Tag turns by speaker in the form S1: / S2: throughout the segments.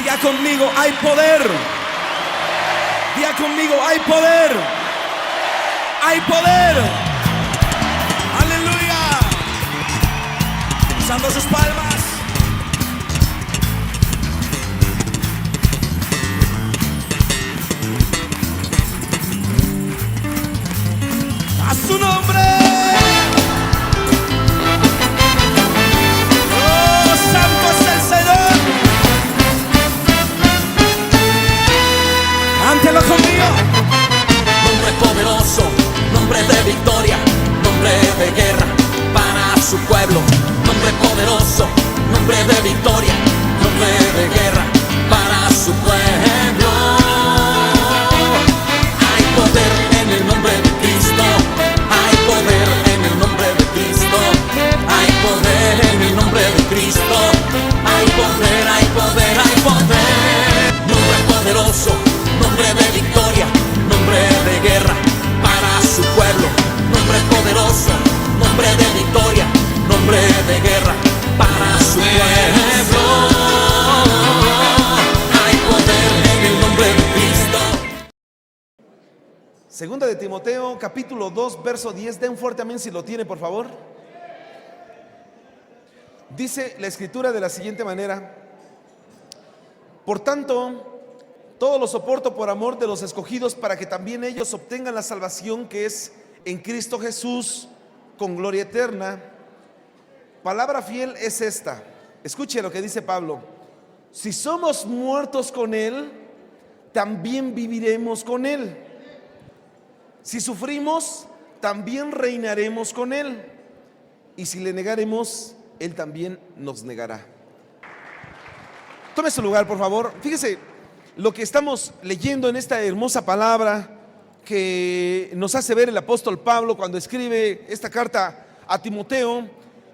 S1: Diga conmigo, hay poder. Diga conmigo, hay poder. Hay poder. Aleluya. Usando sus palmas. A su nombre. Oh, santo es el Señor. Cántelo conmigo.
S2: Nombre poderoso, nombre de victoria, nombre de guerra para su pueblo. Nombre poderoso, nombre de victoria, nombre de guerra para su pueblo. Hay poder en el nombre de Cristo. Hay poder en el nombre de Cristo. Hay poder en el nombre de Cristo. Hay poder, hay poder, hay poder. Nombre poderoso, nombre de victoria, nombre de guerra para su pueblo. Nombre poderoso, nombre de victoria, nombre de guerra para su pueblo. Hay poder en el nombre de Cristo.
S1: Segunda de Timoteo, capítulo 2, verso 10. Den fuerte amén si lo tiene, por favor. Dice la escritura de la siguiente manera: por tanto, todo lo soporto por amor de los escogidos, para que también ellos obtengan la salvación que es en Cristo Jesús, con gloria eterna. Palabra fiel es esta. Escuche lo que dice Pablo: si somos muertos con Él, también viviremos con Él. Si sufrimos, también reinaremos con Él. Y si le negaremos, Él también nos negará. Tome su lugar, por favor. Fíjese lo que estamos leyendo en esta hermosa palabra que nos hace ver el apóstol Pablo cuando escribe esta carta a Timoteo,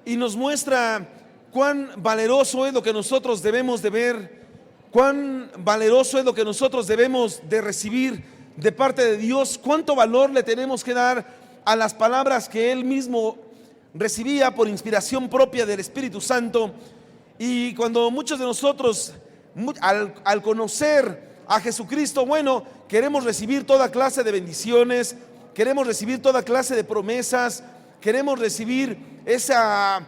S1: y nos muestra cuán valeroso es lo que nosotros debemos de ver, cuán valeroso es lo que nosotros debemos de recibir de parte de Dios, cuánto valor le tenemos que dar a las palabras que él mismo recibía por inspiración propia del Espíritu Santo. Y cuando muchos de nosotros al conocer a Jesucristo, bueno, queremos recibir toda clase de bendiciones, queremos recibir toda clase de promesas, queremos recibir esa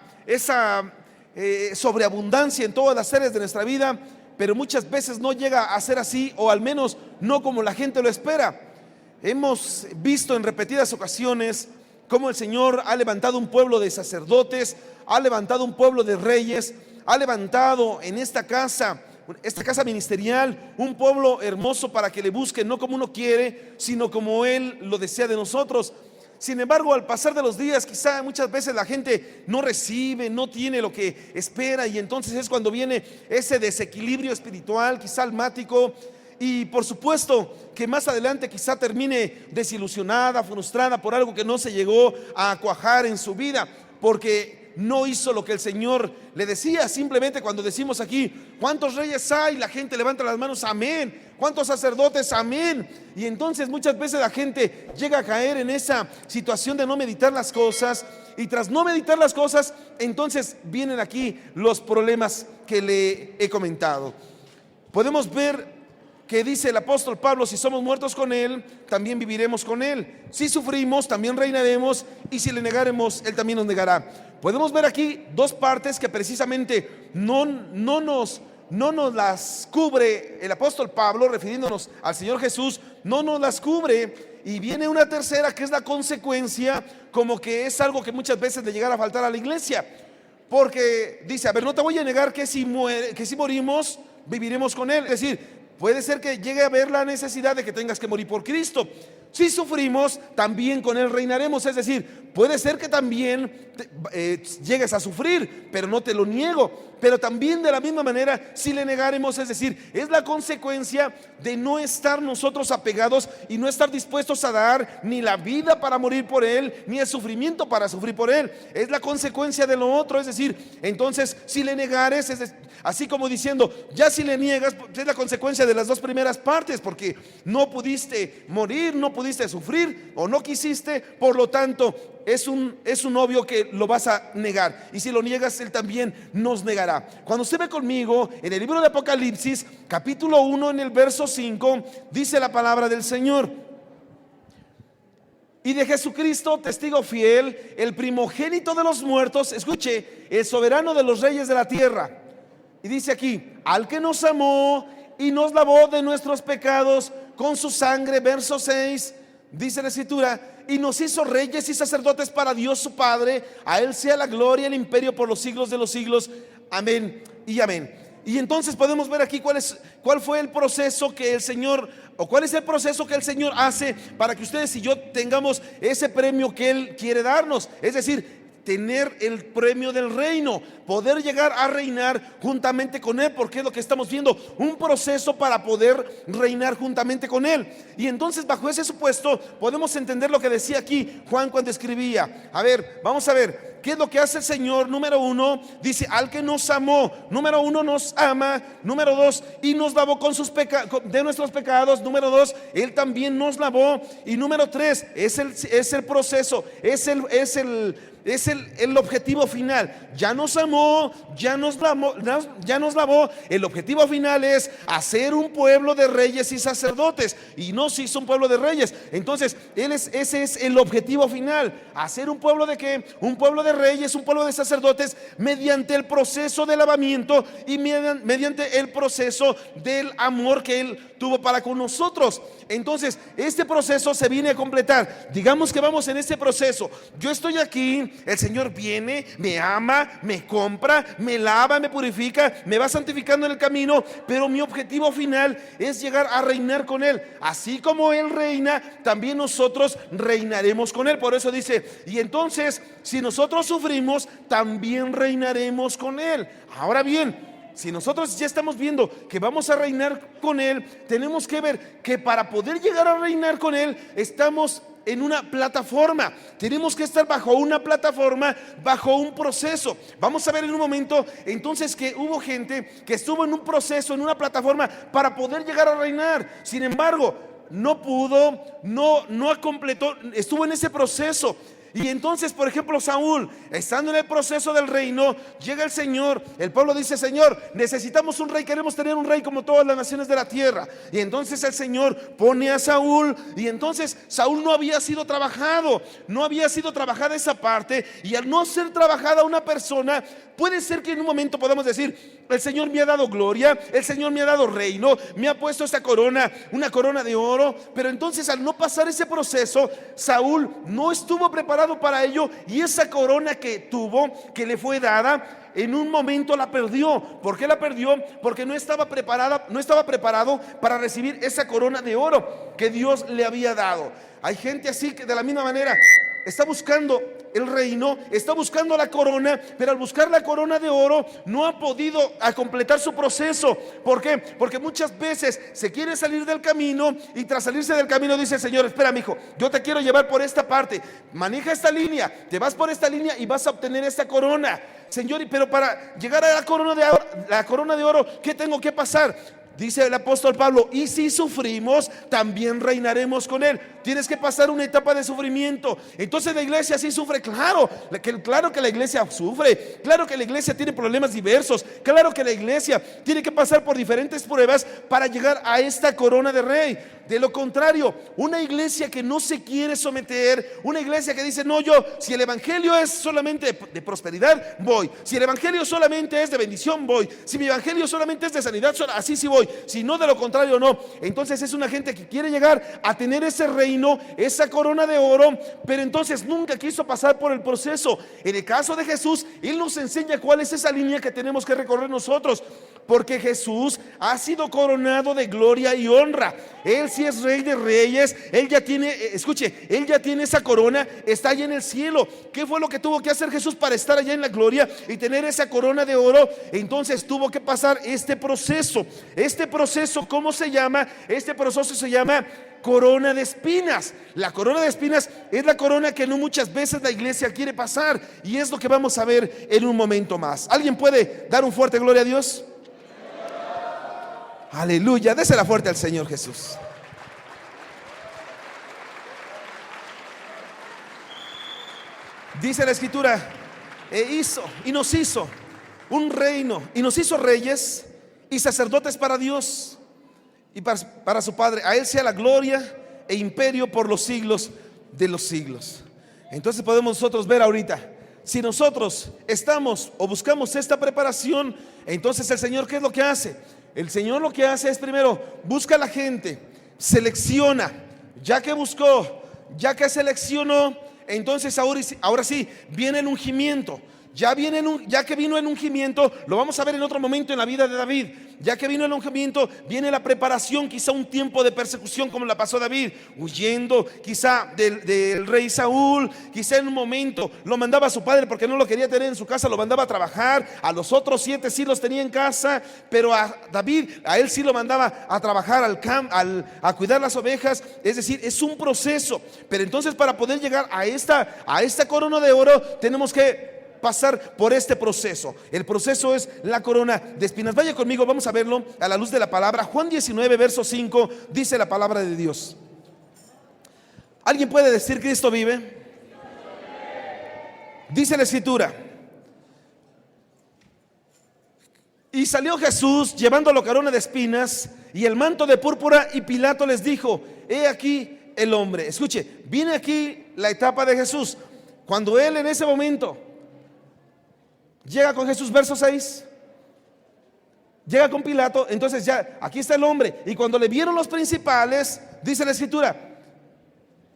S1: sobreabundancia en todas las áreas de nuestra vida, pero muchas veces no llega a ser así, o al menos no como la gente lo espera. Hemos visto en repetidas ocasiones cómo el Señor ha levantado un pueblo de sacerdotes, ha levantado un pueblo de reyes, ha levantado en esta casa ministerial, un pueblo hermoso para que le busquen, no como uno quiere, sino como Él lo desea de nosotros. Sin embargo, al pasar de los días, quizá muchas veces la gente no recibe, no tiene lo que espera, y entonces es cuando viene ese desequilibrio espiritual, quizá almático, y por supuesto que más adelante quizá termine desilusionada, frustrada por algo que no se llegó a cuajar en su vida, porque no hizo lo que el Señor le decía. Simplemente cuando decimos aquí, ¿cuántos reyes hay? La gente levanta las manos, amén. ¿Cuántos sacerdotes? Amén. Y entonces muchas veces la gente llega a caer en esa situación de no meditar las cosas, y tras no meditar las cosas, entonces vienen aquí los problemas que le he comentado. Podemos ver que dice el apóstol Pablo: si somos muertos con Él, también viviremos con Él. Si sufrimos, también reinaremos, y si le negaremos, Él también nos negará. Podemos ver aquí dos partes que precisamente no nos las cubre el apóstol Pablo, refiriéndonos al Señor Jesús, no nos las cubre, y viene una tercera que es la consecuencia, como que es algo que muchas veces le llegara a faltar a la iglesia, porque dice: a ver, no te voy a negar que si morimos, viviremos con Él. Es decir, puede ser que llegue a haber la necesidad de que tengas que morir por Cristo. Si sufrimos, también con Él reinaremos. Es decir, puede ser que también llegues a sufrir, pero no te lo niego. Pero también de la misma manera, si le negaremos, es decir, es la consecuencia de no estar nosotros apegados y no estar dispuestos a dar ni la vida para morir por Él, ni el sufrimiento para sufrir por Él. Es la consecuencia de lo otro. Es decir, entonces, si le negares, así como diciendo, ya si le niegas, es la consecuencia de las dos primeras partes, porque no pudiste morir, no pudiste pudiste sufrir o no quisiste, por lo tanto es un obvio que lo vas a negar, y si lo niegas, Él también nos negará. Cuando usted ve conmigo en el libro de Apocalipsis, capítulo 1, en el verso 5, dice la palabra del Señor: y de Jesucristo, testigo fiel, el primogénito de los muertos, escuche, el soberano de los reyes de la tierra. Y dice aquí: al que nos amó y nos lavó de nuestros pecados con su sangre. Verso 6, dice la escritura: y nos hizo reyes y sacerdotes para Dios su Padre. A Él sea la gloria y el imperio por los siglos de los siglos. Amén y amén. Y entonces podemos ver aquí cuál fue el proceso que el Señor, o cuál es el proceso que el Señor hace para que ustedes y yo tengamos ese premio que Él quiere darnos. Es decir, tener el premio del reino, poder llegar a reinar juntamente con Él, porque es lo que estamos viendo, un proceso para poder reinar juntamente con Él. Y entonces, bajo ese supuesto, podemos entender lo que decía aquí Juan cuando escribía. A ver, vamos a ver, ¿qué es lo que hace el Señor? Número 1, dice: al que nos amó. Número 1, nos ama. Número 2, y nos lavó de nuestros pecados. Número 2, Él también nos lavó. Y número 3, es el proceso, es el objetivo final. Ya nos amó, ya nos lavó. El objetivo final es hacer un pueblo de reyes y sacerdotes, y nos hizo un pueblo de reyes. Entonces ese es el objetivo final: hacer un pueblo de ¿qué? Un pueblo de reyes, un pueblo de sacerdotes, mediante el proceso del lavamiento y mediante el proceso del amor que Él tuvo para con nosotros. Entonces este proceso se viene a completar. Digamos que vamos en este proceso. Yo estoy aquí, el Señor viene, me ama, me compra, me lava, me purifica, me va santificando en el camino, pero mi objetivo final es llegar a reinar con Él. Así como Él reina, también nosotros reinaremos con Él. Por eso dice: y entonces, si nosotros sufrimos, también reinaremos con Él. Ahora bien, si nosotros ya estamos viendo que vamos a reinar con Él, tenemos que ver que para poder llegar a reinar con Él, estamos en una plataforma. Tenemos que estar bajo una plataforma, bajo un proceso. Vamos a ver en un momento entonces que hubo gente que estuvo en un proceso, en una plataforma, para poder llegar a reinar. Sin embargo, no pudo, no completó, estuvo en ese proceso. Y entonces, por ejemplo, Saúl, estando en el proceso del reino, llega el Señor. El pueblo dice: Señor, necesitamos un rey, queremos tener un rey como todas las naciones de la tierra. Y entonces el Señor pone a Saúl. Y entonces Saúl no había sido trabajada esa parte. Y al no ser trabajada una persona, puede ser que en un momento podamos decir: el Señor me ha dado gloria, el Señor me ha dado reino, me ha puesto esta corona, una corona de oro. Pero entonces, al no pasar ese proceso, Saúl no estuvo preparado para ello, y esa corona que tuvo, que le fue dada, en un momento la perdió. ¿Por qué la perdió? Porque no estaba preparado para recibir esa corona de oro que Dios le había dado. Hay gente así que de la misma manera está buscando el reino, está buscando la corona, pero al buscar la corona de oro no ha podido completar su proceso. ¿Por qué? Porque muchas veces se quiere salir del camino, y tras salirse del camino dice: Señor, espera, mijo, yo te quiero llevar por esta parte, maneja esta línea, te vas por esta línea y vas a obtener esta corona. Señor, pero para llegar a la corona de oro, ¿qué tengo que pasar? Dice el apóstol Pablo: y si sufrimos, también reinaremos con Él. Tienes que pasar una etapa de sufrimiento. Entonces la iglesia sí sufre, claro que la iglesia sufre, claro que la iglesia tiene problemas diversos, claro que la iglesia tiene que pasar por diferentes pruebas para llegar a esta corona de rey. De lo contrario, una iglesia que no se quiere someter, una iglesia que dice: no, si el evangelio es solamente de prosperidad, voy. Si el evangelio solamente es de bendición, voy. Si mi evangelio solamente es de sanidad, así sí voy. Si no, de lo contrario, no. Entonces es una gente que quiere llegar a tener ese reino, esa corona de oro, pero entonces nunca quiso pasar por el proceso. En el caso de Jesús, Él nos enseña cuál es esa línea que tenemos que recorrer nosotros, porque Jesús ha sido coronado de gloria y honra. Él sí es rey de reyes. Él ya tiene, Él ya tiene esa corona, está allá en el cielo. ¿Qué fue lo que tuvo que hacer Jesús para estar allá en la gloria y tener esa corona de oro? Entonces tuvo que pasar este proceso. Este proceso, ¿cómo se llama? Este proceso se llama corona de espinas. La corona de espinas es la corona que no muchas veces la iglesia quiere pasar, y es lo que vamos a ver en un momento más. ¿Alguien puede dar un fuerte gloria a Dios? Aleluya, désela fuerte al Señor Jesús. Dice la escritura, nos hizo un reino y nos hizo reyes y sacerdotes para Dios y para su Padre. A Él sea la gloria e imperio por los siglos de los siglos. Entonces podemos nosotros ver ahorita, si nosotros estamos o buscamos esta preparación, entonces el Señor, ¿qué es lo que hace? El Señor lo que hace es primero busca a la gente, selecciona, ya que buscó, ya que seleccionó, entonces ahora sí viene el ungimiento. Ya que vino el ungimiento, lo vamos a ver en otro momento en la vida de David. Ya que vino el ungimiento, viene la preparación, quizá un tiempo de persecución como la pasó David, huyendo quizá del rey Saúl. Quizá en un momento lo mandaba a su padre porque no lo quería tener en su casa, lo mandaba a trabajar. A los otros 7 sí los tenía en casa, pero a David, a él sí lo mandaba a trabajar al campo, a cuidar las ovejas. Es decir, es un proceso. Pero entonces, para poder llegar a esta corona de oro, tenemos que pasar por este proceso. El proceso es la corona de espinas. Vaya conmigo, vamos a verlo a la luz de la palabra. Juan 19, verso 5, dice la palabra de Dios. ¿Alguien puede decir Cristo vive? Dice la escritura: y salió Jesús llevando la corona de espinas y el manto de púrpura, y Pilato les dijo: he aquí el hombre. Escuche, viene aquí la etapa de Jesús. Cuando él en ese momento llega con Jesús, verso 6, llega con Pilato, entonces ya aquí está el hombre. Y cuando le vieron los principales, dice la escritura,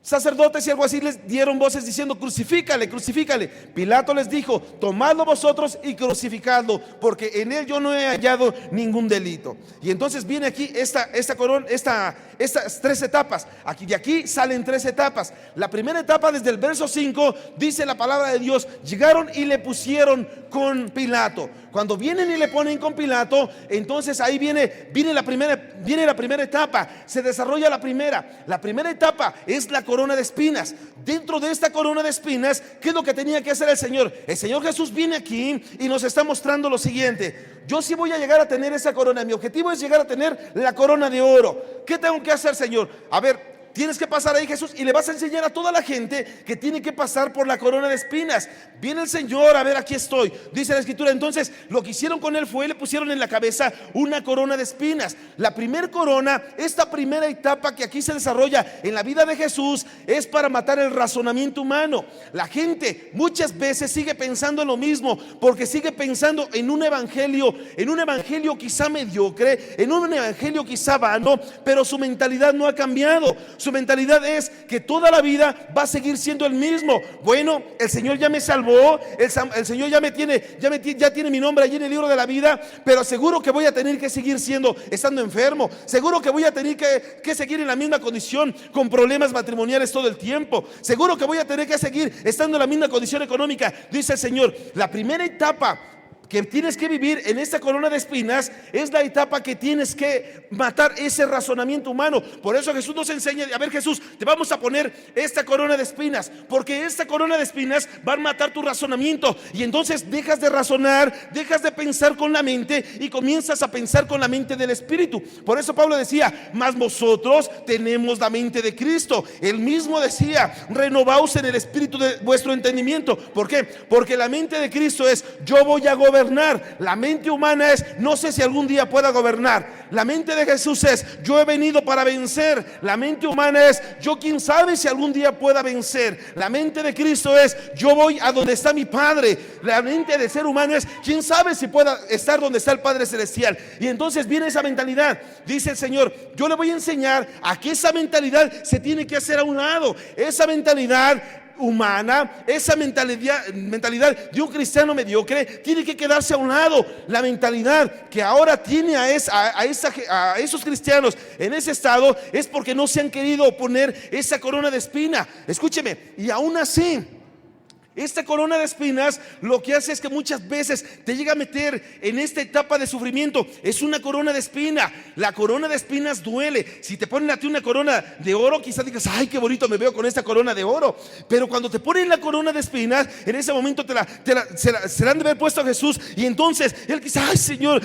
S1: sacerdotes y alguaciles dieron voces diciendo: crucifícale, crucifícale. Pilato les dijo: tomadlo vosotros y crucificadlo, porque en él yo no he hallado ningún delito. Y entonces viene aquí esta corona, estas 3 etapas. De aquí salen 3 etapas. La primera etapa, desde el verso 5, dice la palabra de Dios: llegaron y le pusieron con Pilato. Cuando vienen y le ponen con Pilato, entonces ahí viene la primera etapa. Se desarrolla la primera etapa es la corona de espinas. Dentro de esta corona de espinas, ¿qué es lo que tenía que hacer el Señor? El Señor Jesús viene aquí y nos está mostrando lo siguiente: yo sí voy a llegar a tener esa corona. Mi objetivo es llegar a tener la corona de oro. ¿Qué tengo que hacer, Señor? A ver, tienes que pasar ahí, Jesús, y le vas a enseñar a toda la gente que tiene que pasar por la corona de espinas. Viene el Señor, a ver, aquí estoy. Dice la escritura, entonces lo que hicieron con él fue, le pusieron en la cabeza una corona de espinas. La primer corona, esta primera etapa que aquí se desarrolla en la vida de Jesús, es para matar el razonamiento humano. La gente muchas veces sigue pensando en lo mismo, porque sigue pensando en un evangelio quizá mediocre, en un evangelio quizá vano, pero su mentalidad no ha cambiado. Su mentalidad es que toda la vida va a seguir siendo el mismo. Bueno, el Señor ya me salvó, el Señor ya tiene mi nombre allí en el libro de la vida, pero seguro que voy a tener que seguir estando enfermo. Seguro que voy a tener que seguir en la misma condición, con problemas matrimoniales todo el tiempo. Seguro que voy a tener que seguir estando en la misma condición económica. Dice el Señor, la primera etapa que tienes que vivir en esta corona de espinas es la etapa que tienes que matar ese razonamiento humano. Por eso Jesús nos enseña: a ver, Jesús, te vamos a poner esta corona de espinas, porque esta corona de espinas va a matar tu razonamiento. Y entonces dejas de razonar, dejas de pensar con la mente y comienzas a pensar con la mente del Espíritu. Por eso Pablo decía: mas vosotros tenemos la mente de Cristo. Él mismo decía: renovaos en el espíritu de vuestro entendimiento. ¿Por qué? Porque la mente de Cristo es: yo voy a gobernar. La mente humana es: no sé si algún día pueda gobernar. La mente de Jesús es: yo he venido para vencer. La mente humana es: yo quién sabe si algún día pueda vencer. La mente de Cristo es: yo voy a donde está mi Padre. La mente del ser humano es: quién sabe si pueda estar donde está el Padre Celestial. Y entonces viene esa mentalidad. Dice el Señor: yo le voy a enseñar a que esa mentalidad se tiene que hacer a un lado. Esa mentalidad humana, esa mentalidad de un cristiano mediocre tiene que quedarse a un lado. La mentalidad que ahora tiene a esos cristianos en ese estado es porque no se han querido poner esa corona de espina. Escúcheme, y aún así esta corona de espinas lo que hace es que muchas veces te llega a meter en esta etapa de sufrimiento. Es una corona de espina. La corona de espinas duele. Si te ponen a ti una corona de oro, quizás digas: ay, qué bonito me veo con esta corona de oro. Pero cuando te ponen la corona de espinas, en ese momento se la han de haber puesto a Jesús. Y entonces él quizás: ay, Señor,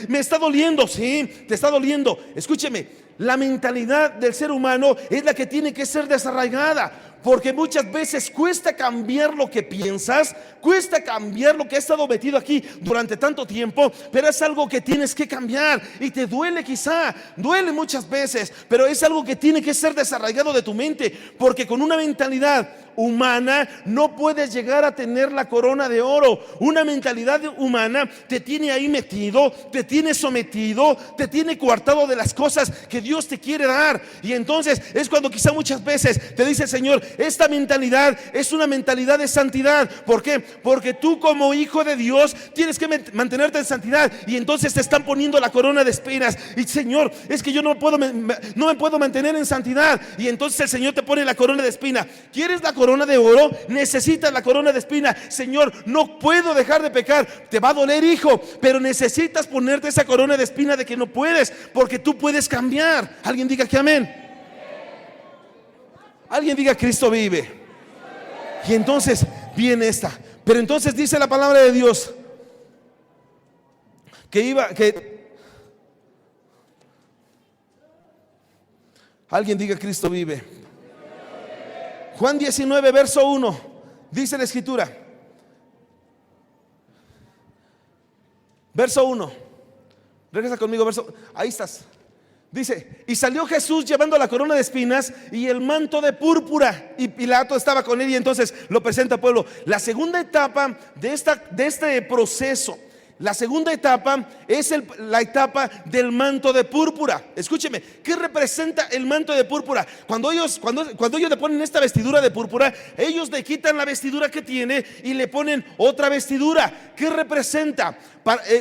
S1: me está doliendo. Sí, te está doliendo. Escúcheme, la mentalidad del ser humano es la que tiene que ser desarraigada. Porque muchas veces cuesta cambiar lo que piensas, cuesta cambiar lo que ha estado metido aquí durante tanto tiempo, pero es algo que tienes que cambiar y te duele quizá, duele muchas veces, pero es algo que tiene que ser desarraigado de tu mente, porque con una mentalidad humana no puedes llegar a tener la corona de oro. Una mentalidad humana te tiene ahí metido, te tiene sometido, te tiene coartado de las cosas que Dios te quiere dar. Y entonces es cuando quizá muchas veces te dice el Señor, esta mentalidad es una mentalidad de santidad. ¿Por qué? Porque tú como hijo de Dios tienes que mantenerte en santidad, y entonces te están poniendo la corona de espinas. Y Señor, es que yo no me puedo mantener en santidad, y entonces el Señor te pone la corona de espina. ¿Quieres la corona de oro? Necesitas la corona de espina. Señor, no puedo dejar de pecar. Te va a doler, hijo, pero necesitas ponerte esa corona de espina de que no puedes, porque tú puedes cambiar. Alguien diga que amén. Alguien diga Cristo vive. Y entonces viene esta. Pero entonces dice la palabra de Dios que alguien diga Cristo vive. Juan 19 verso 1 dice la escritura, verso 1, regresa conmigo, ahí estás. Dice, y salió Jesús llevando la corona de espinas y el manto de púrpura, y Pilato estaba con él, y entonces lo presenta al pueblo. La segunda etapa de este proceso, la segunda etapa es la etapa del manto de púrpura. Escúcheme, ¿qué representa el manto de púrpura? Cuando ellos le ponen esta vestidura de púrpura, ellos le quitan la vestidura que tiene y le ponen otra vestidura. ¿Qué representa?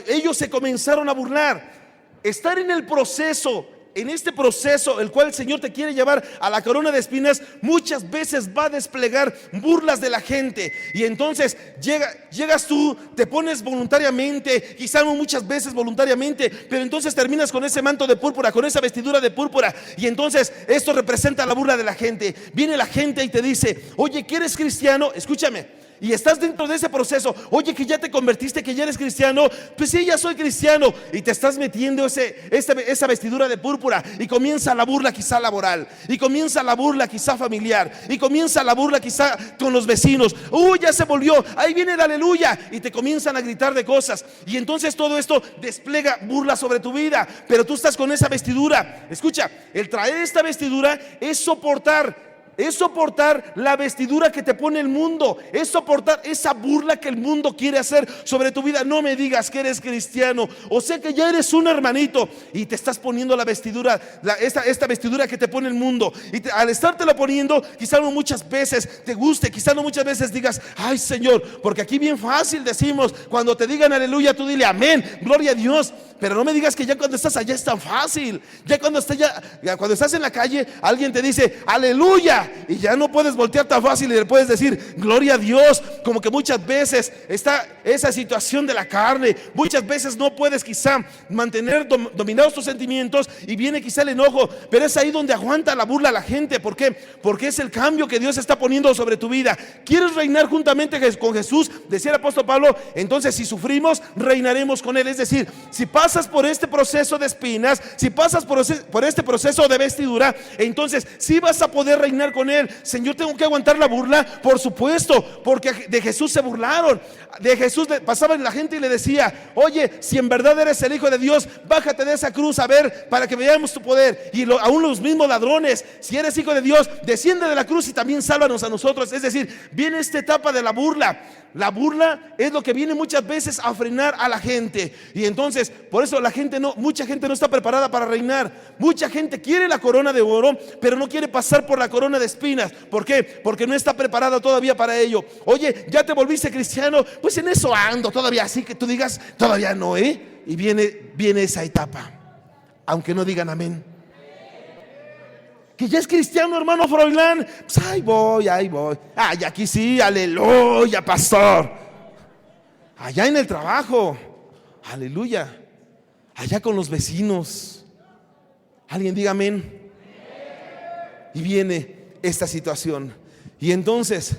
S1: Ellos se comenzaron a burlar. Estar en el proceso, en este proceso el cual el Señor te quiere llevar a la corona de espinas, muchas veces va a desplegar burlas de la gente. Y entonces llegas tú, te pones voluntariamente, quizá no muchas veces voluntariamente, pero entonces terminas con ese manto de púrpura, con esa vestidura de púrpura, y entonces esto representa la burla de la gente. Viene la gente y te dice, oye, ¿que eres cristiano? Escúchame. Y estás dentro de ese proceso. Oye, que ya te convertiste, que ya eres cristiano. Pues sí, ya soy cristiano. Y te estás metiendo esa vestidura de púrpura, y comienza la burla quizá laboral, y comienza la burla quizá familiar, y comienza la burla quizá con los vecinos. Ya se volvió, ahí viene el aleluya, y te comienzan a gritar de cosas. Y entonces todo esto despliega burla sobre tu vida, pero tú estás con esa vestidura. Escucha, el traer esta vestidura es soportar la vestidura que te pone el mundo, es soportar esa burla que el mundo quiere hacer sobre tu vida. No me digas que eres cristiano, o sea que ya eres un hermanito, y te estás poniendo la vestidura, esta vestidura que te pone el mundo, y al estártela poniendo, quizá no muchas veces te guste, quizá no muchas veces digas, ay Señor, porque aquí bien fácil decimos, cuando te digan aleluya, tú dile amén, gloria a Dios. Pero no me digas que ya cuando estás allá es tan fácil. Ya cuando estás en la calle, alguien te dice aleluya, y ya no puedes voltear tan fácil y le puedes decir gloria a Dios. Como que muchas veces está esa situación de la carne. Muchas veces no puedes quizá mantener dominados tus sentimientos, y viene quizá el enojo, pero es ahí donde aguanta la burla a la gente. ¿Por qué? Porque es el cambio que Dios está poniendo sobre tu vida. ¿Quieres reinar juntamente con Jesús? Decía el apóstol Pablo, entonces si sufrimos, reinaremos con Él. Es decir, si pasas por este proceso de espinas, si pasas por este proceso de vestidura, entonces sí vas a poder reinar con Él. Señor, tengo que aguantar la burla, por supuesto, porque de Jesús se burlaron. De Jesús pasaba la gente y le decía, oye, si en verdad eres el Hijo de Dios, bájate de esa cruz a ver, para que veamos tu poder. Y aún los mismos ladrones, si eres Hijo de Dios, desciende de la cruz y también sálvanos a nosotros. Es decir, viene esta etapa de la burla. La burla es lo que viene muchas veces a frenar a la gente. Y entonces, por eso mucha gente no está preparada para reinar. Mucha gente quiere la corona de oro, pero no quiere pasar por la corona de espinas. ¿Por qué? Porque no está preparada todavía para ello. Oye, ¿ya te volviste cristiano? Pues en eso ando todavía, así que tú digas, todavía no, Y viene esa etapa, aunque no digan amén. Que ya es cristiano, hermano Froilán, pues ahí voy. Ay, aquí sí, aleluya, pastor. Allá en el trabajo, aleluya. Allá con los vecinos, alguien diga amén. Y viene esta situación. Y entonces,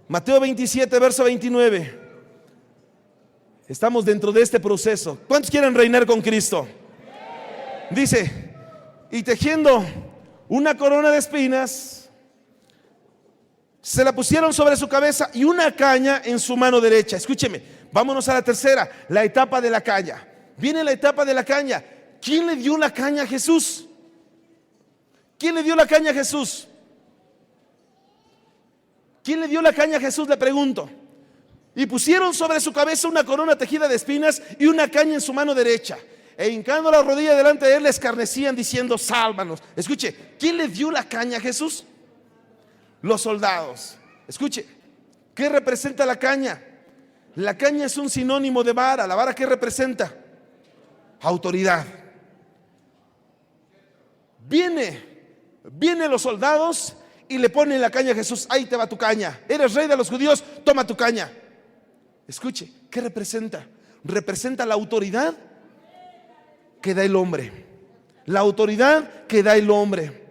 S1: Mateo 27, verso 29. Estamos dentro de este proceso. ¿Cuántos quieren reinar con Cristo? Dice, y tejiendo una corona de espinas, Se la pusieron sobre su cabeza y una caña en su mano derecha. Escúcheme, vámonos a la tercera, la etapa de la caña. Viene la etapa de la caña. ¿Quién le dio la caña a Jesús? ¿Quién le dio la caña a Jesús? ¿Quién le dio la caña a Jesús? Le pregunto. Y pusieron sobre su cabeza una corona tejida de espinas y una caña en su mano derecha. E hincando la rodilla delante de él, le escarnecían diciendo: sálvanos. Escuche, ¿quién le dio la caña a Jesús? Los soldados. Escuche, ¿qué representa la caña? La caña es un sinónimo de vara. ¿La vara qué representa? Autoridad. Vienen los soldados y le ponen la caña a Jesús. Ahí te va tu caña. Eres rey de los judíos, toma tu caña. Escuche, ¿qué representa? Representa la autoridad que da el hombre. La autoridad que da el hombre.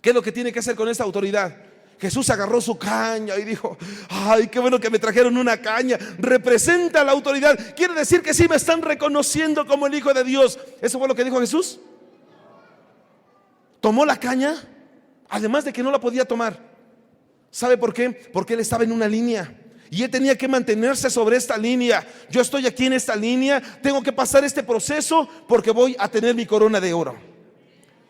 S1: ¿Qué es lo que tiene que hacer con esta autoridad? Jesús agarró su caña y dijo: ay, qué bueno que me trajeron una caña. Representa la autoridad. Quiere decir que sí me están reconociendo como el Hijo de Dios. ¿Eso fue lo que dijo Jesús? Tomó la caña, además de que no la podía tomar. ¿Sabe por qué? Porque él estaba en una línea y él tenía que mantenerse sobre esta línea. Yo estoy aquí en esta línea, tengo que pasar este proceso porque voy a tener mi corona de oro.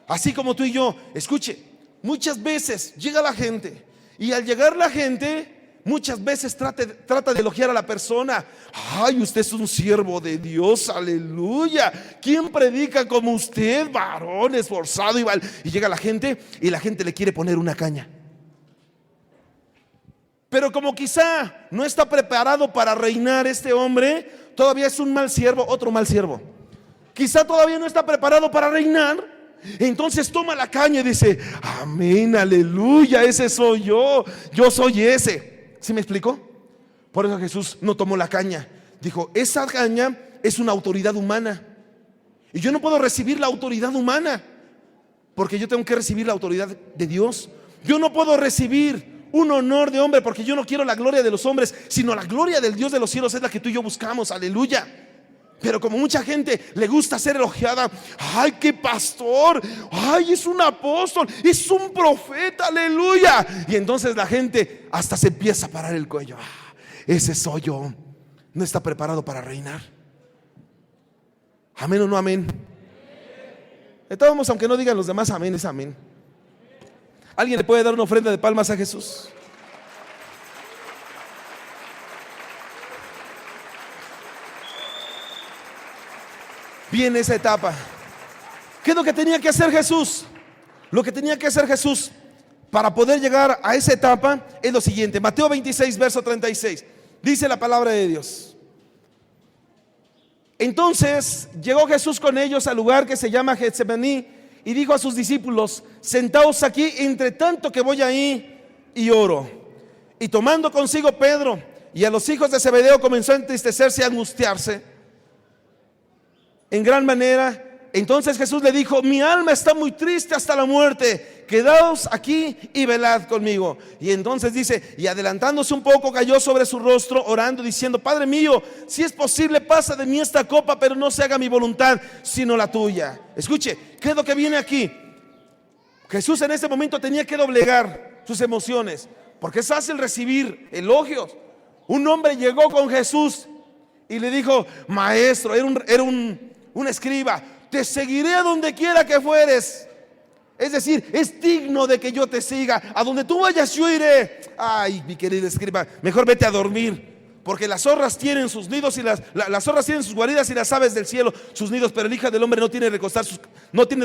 S1: Así como tú y yo. Escuche, muchas veces llega la gente y al llegar la gente muchas veces trata de elogiar a la persona. Ay, usted es un siervo de Dios, aleluya. ¿Quién predica como usted? Varón esforzado y llega la gente y la gente le quiere poner una caña. Pero como quizá no está preparado para reinar este hombre, todavía es un mal siervo, otro mal siervo. Quizá todavía no está preparado para reinar. Entonces toma la caña y dice: amén, aleluya, ese soy yo soy ese. ¿Sí me explico? Por eso Jesús no tomó la caña. Dijo: esa caña es una autoridad humana y yo no puedo recibir la autoridad humana porque yo tengo que recibir la autoridad de Dios. Yo no puedo recibir un honor de hombre porque yo no quiero la gloria de los hombres, sino la gloria del Dios de los cielos es la que tú y yo buscamos, aleluya. Pero como mucha gente le gusta ser elogiada: ay, qué pastor, ay, es un apóstol, es un profeta, aleluya. Y entonces la gente hasta se empieza a parar el cuello. Ese soy yo. No está preparado para reinar. Amén o no amén. Entonces, aunque no digan los demás amén, es amén. ¿Alguien le puede dar una ofrenda de palmas a Jesús? Viene esa etapa. ¿Qué es lo que tenía que hacer Jesús? Lo que tenía que hacer Jesús para poder llegar a esa etapa es lo siguiente. Mateo 26, verso 36. Dice la palabra de Dios: entonces llegó Jesús con ellos al lugar que se llama Getsemaní y dijo a sus discípulos: sentaos aquí entre tanto que voy ahí y oro. Y tomando consigo Pedro y a los hijos de Zebedeo, comenzó a entristecerse y a angustiarse en gran manera. Entonces Jesús le dijo: mi alma está muy triste hasta la muerte, quedaos aquí y velad conmigo. Y entonces dice: y adelantándose un poco, cayó sobre su rostro orando, diciendo: Padre mío, si es posible, pasa de mí esta copa, pero no se haga mi voluntad sino la tuya. Escuche, ¿qué es lo que viene aquí? Jesús en ese momento tenía que doblegar sus emociones, porque es fácil recibir elogios. Un hombre llegó con Jesús y le dijo: maestro, era un escriba, te seguiré a donde quiera que fueres. Es decir, es digno de que yo te siga. A donde tú vayas yo iré. Ay, mi querido escriba, mejor vete a dormir, porque las zorras tienen sus nidos y las zorras tienen sus guaridas y las aves del cielo sus nidos, pero el Hijo del Hombre no tiene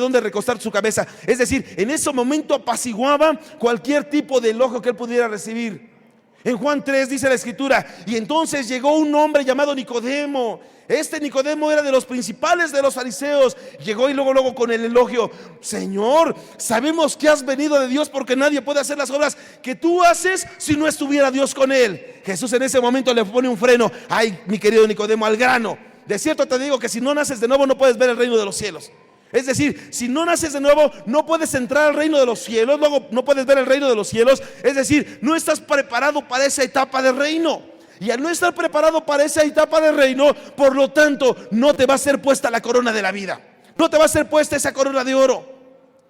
S1: donde recostar su cabeza. Es decir, en ese momento apaciguaba cualquier tipo de elogio que él pudiera recibir. En Juan 3 dice la escritura: y entonces llegó un hombre llamado Nicodemo. Este Nicodemo era de los principales de los fariseos. Llegó y luego con el elogio: Señor, sabemos que has venido de Dios, porque nadie puede hacer las obras que tú haces si no estuviera Dios con él. Jesús en ese momento le pone un freno. Ay, mi querido Nicodemo, al grano. De cierto te digo que si no naces de nuevo no puedes ver el reino de los cielos. Es decir, si no naces de nuevo no puedes entrar al reino de los cielos. Luego no puedes ver el reino de los cielos. Es decir, no estás preparado para esa etapa de reino. Y al no estar preparado para esa etapa de reino, por lo tanto no te va a ser puesta la corona de la vida. No te va a ser puesta esa corona de oro.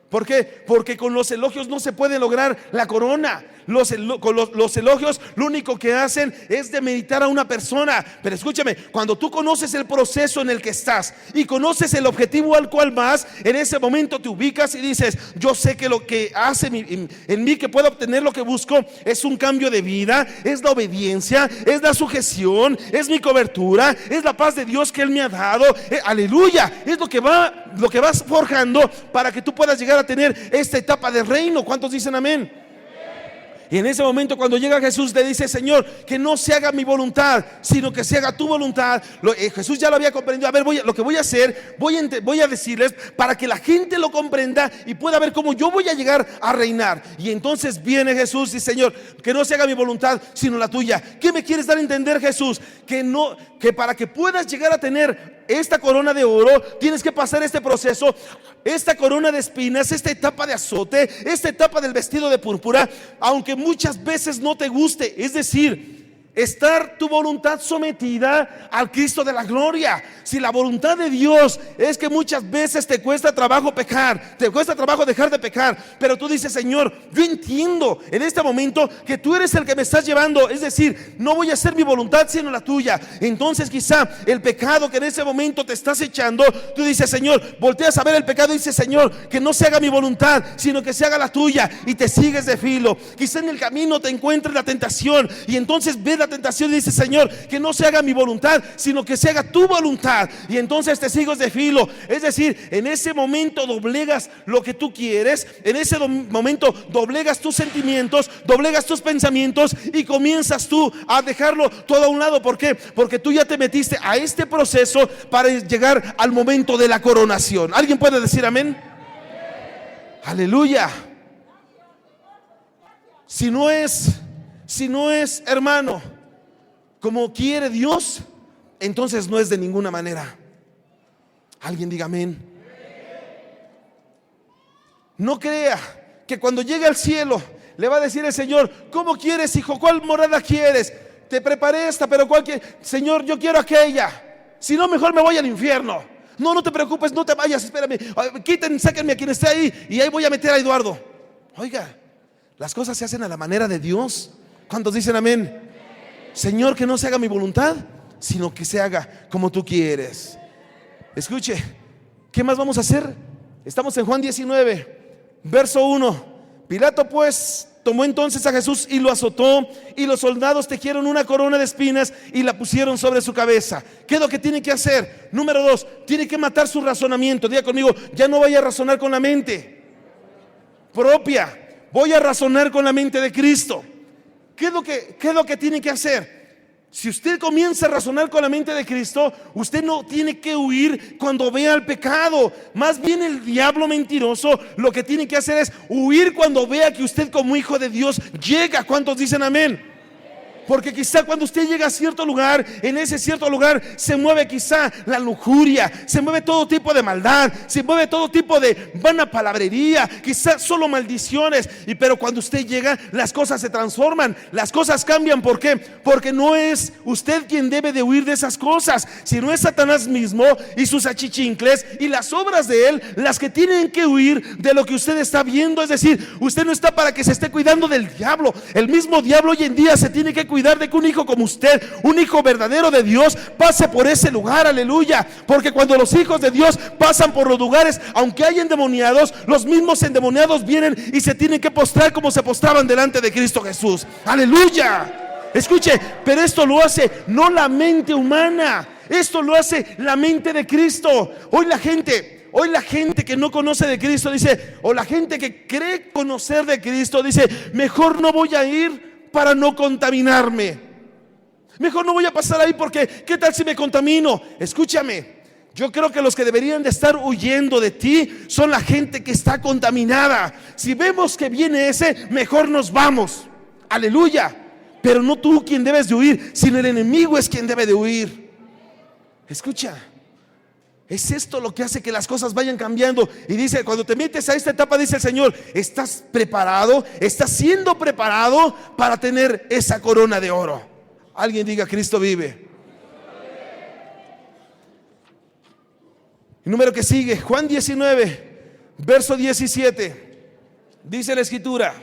S1: ¿Por qué? Porque con los elogios no se puede lograr la corona. Los elogios lo único que hacen es demeritar a una persona. Pero escúchame, cuando tú conoces el proceso en el que estás y conoces el objetivo al cual vas, en ese momento te ubicas y dices: yo sé que lo que hace en mí que pueda obtener lo que busco es un cambio de vida, es la obediencia, es la sujeción, es mi cobertura, es la paz de Dios que Él me ha dado. Aleluya, es lo que vas forjando para que tú puedas llegar a tener esta etapa del reino. ¿Cuántos dicen amén? Y en ese momento, cuando llega Jesús, le dice: Señor, que no se haga mi voluntad, sino que se haga tu voluntad. Jesús ya lo había comprendido. A ver, lo que voy a hacer, voy a decirles para que la gente lo comprenda y pueda ver cómo yo voy a llegar a reinar. Y entonces viene Jesús y: Señor, que no se haga mi voluntad, sino la tuya. ¿Qué me quieres dar a entender, Jesús? Que para que puedas llegar a tener esta corona de oro, tienes que pasar este proceso, esta corona de espinas, esta etapa de azote, esta etapa del vestido de púrpura, aunque muchas veces no te guste. Es decir, estar tu voluntad sometida al Cristo de la gloria. Si la voluntad de Dios es que muchas veces te cuesta trabajo pecar, te cuesta trabajo dejar de pecar, pero tú dices: Señor, yo entiendo en este momento que tú eres el que me estás llevando, es decir, no voy a hacer mi voluntad sino la tuya. Entonces quizá el pecado que en ese momento te estás echando, tú dices: Señor, volteas a ver el pecado y dices: Señor, que no se haga mi voluntad sino que se haga la tuya, y te sigues de filo. Quizá en el camino te encuentres la tentación y entonces ves la tentación y dices: Señor, que no se haga mi voluntad sino que se haga tu voluntad, y entonces te sigues de filo. Es decir, en ese momento doblegas lo que tú quieres, en ese momento doblegas tus sentimientos, doblegas tus pensamientos y comienzas tú a dejarlo todo a un lado. ¿Por qué? Porque tú ya te metiste a este proceso para llegar al momento de la coronación. ¿Alguien puede decir amén? Aleluya. Si no es, hermano, como quiere Dios, entonces no es de ninguna manera. Alguien diga amén. No crea que cuando llegue al cielo le va a decir el Señor: ¿cómo quieres, hijo? ¿Cuál morada quieres? Te preparé esta, pero ¿cuál quieres? Señor, yo quiero aquella. Si no, mejor me voy al infierno. No te preocupes, no te vayas, espérame. Sáquenme a quien esté ahí y ahí voy a meter a Eduardo. Oiga, las cosas se hacen a la manera de Dios. ¿Cuántos dicen amén? Señor, que no se haga mi voluntad sino que se haga como tú quieres. Escuche, ¿qué más vamos a hacer? Estamos en Juan 19, verso 1. Pilato pues tomó entonces a Jesús y lo azotó, y los soldados tejieron una corona de espinas y la pusieron sobre su cabeza. ¿Qué es lo que tiene que hacer? Número 2, tiene que matar su razonamiento. Diga conmigo: ya no vaya a razonar con la mente propia, voy a razonar con la mente de Cristo. ¿Qué es lo que tiene que hacer? Si usted comienza a razonar con la mente de Cristo, usted no tiene que huir cuando vea el pecado. Más bien el diablo mentiroso lo que tiene que hacer es huir cuando vea que usted como hijo de Dios llega. ¿Cuántos dicen amén? Porque quizá cuando usted llega a cierto lugar, en ese cierto lugar se mueve quizá la lujuria, se mueve todo tipo de maldad, se mueve todo tipo de vana palabrería, quizá solo maldiciones. Pero cuando usted llega, las cosas se transforman, las cosas cambian. ¿Por qué? Porque no es usted quien debe de huir de esas cosas, sino es Satanás mismo y sus achichincles y las obras de él las que tienen que huir de lo que usted está viendo. Es decir, usted no está para que se esté cuidando del diablo. El mismo diablo hoy en día se tiene que cuidar de que un hijo como usted, un hijo verdadero de Dios, pase por ese lugar. Aleluya. Porque cuando los hijos de Dios pasan por los lugares, aunque hay endemoniados, los mismos endemoniados vienen y se tienen que postrar como se postraban delante de Cristo Jesús. Aleluya. Escuche, pero esto lo hace no la mente humana, esto lo hace la mente de Cristo. Hoy la gente que no conoce de Cristo dice, o la gente que cree conocer de Cristo dice: mejor no voy a ir para no contaminarme, mejor no voy a pasar ahí porque ¿qué tal si me contamino? Escúchame, yo creo que los que deberían de estar huyendo de ti son la gente que está contaminada. Si vemos que viene ese, mejor nos vamos. Aleluya. Pero no tú quien debes de huir, sino el enemigo es quien debe de huir. Escucha, es esto lo que hace que las cosas vayan cambiando. Y dice, cuando te metes a esta etapa, dice el Señor, estás preparado, estás siendo preparado para tener esa corona de oro. Alguien diga: Cristo vive. Y número que sigue, Juan 19, verso 17. Dice la escritura: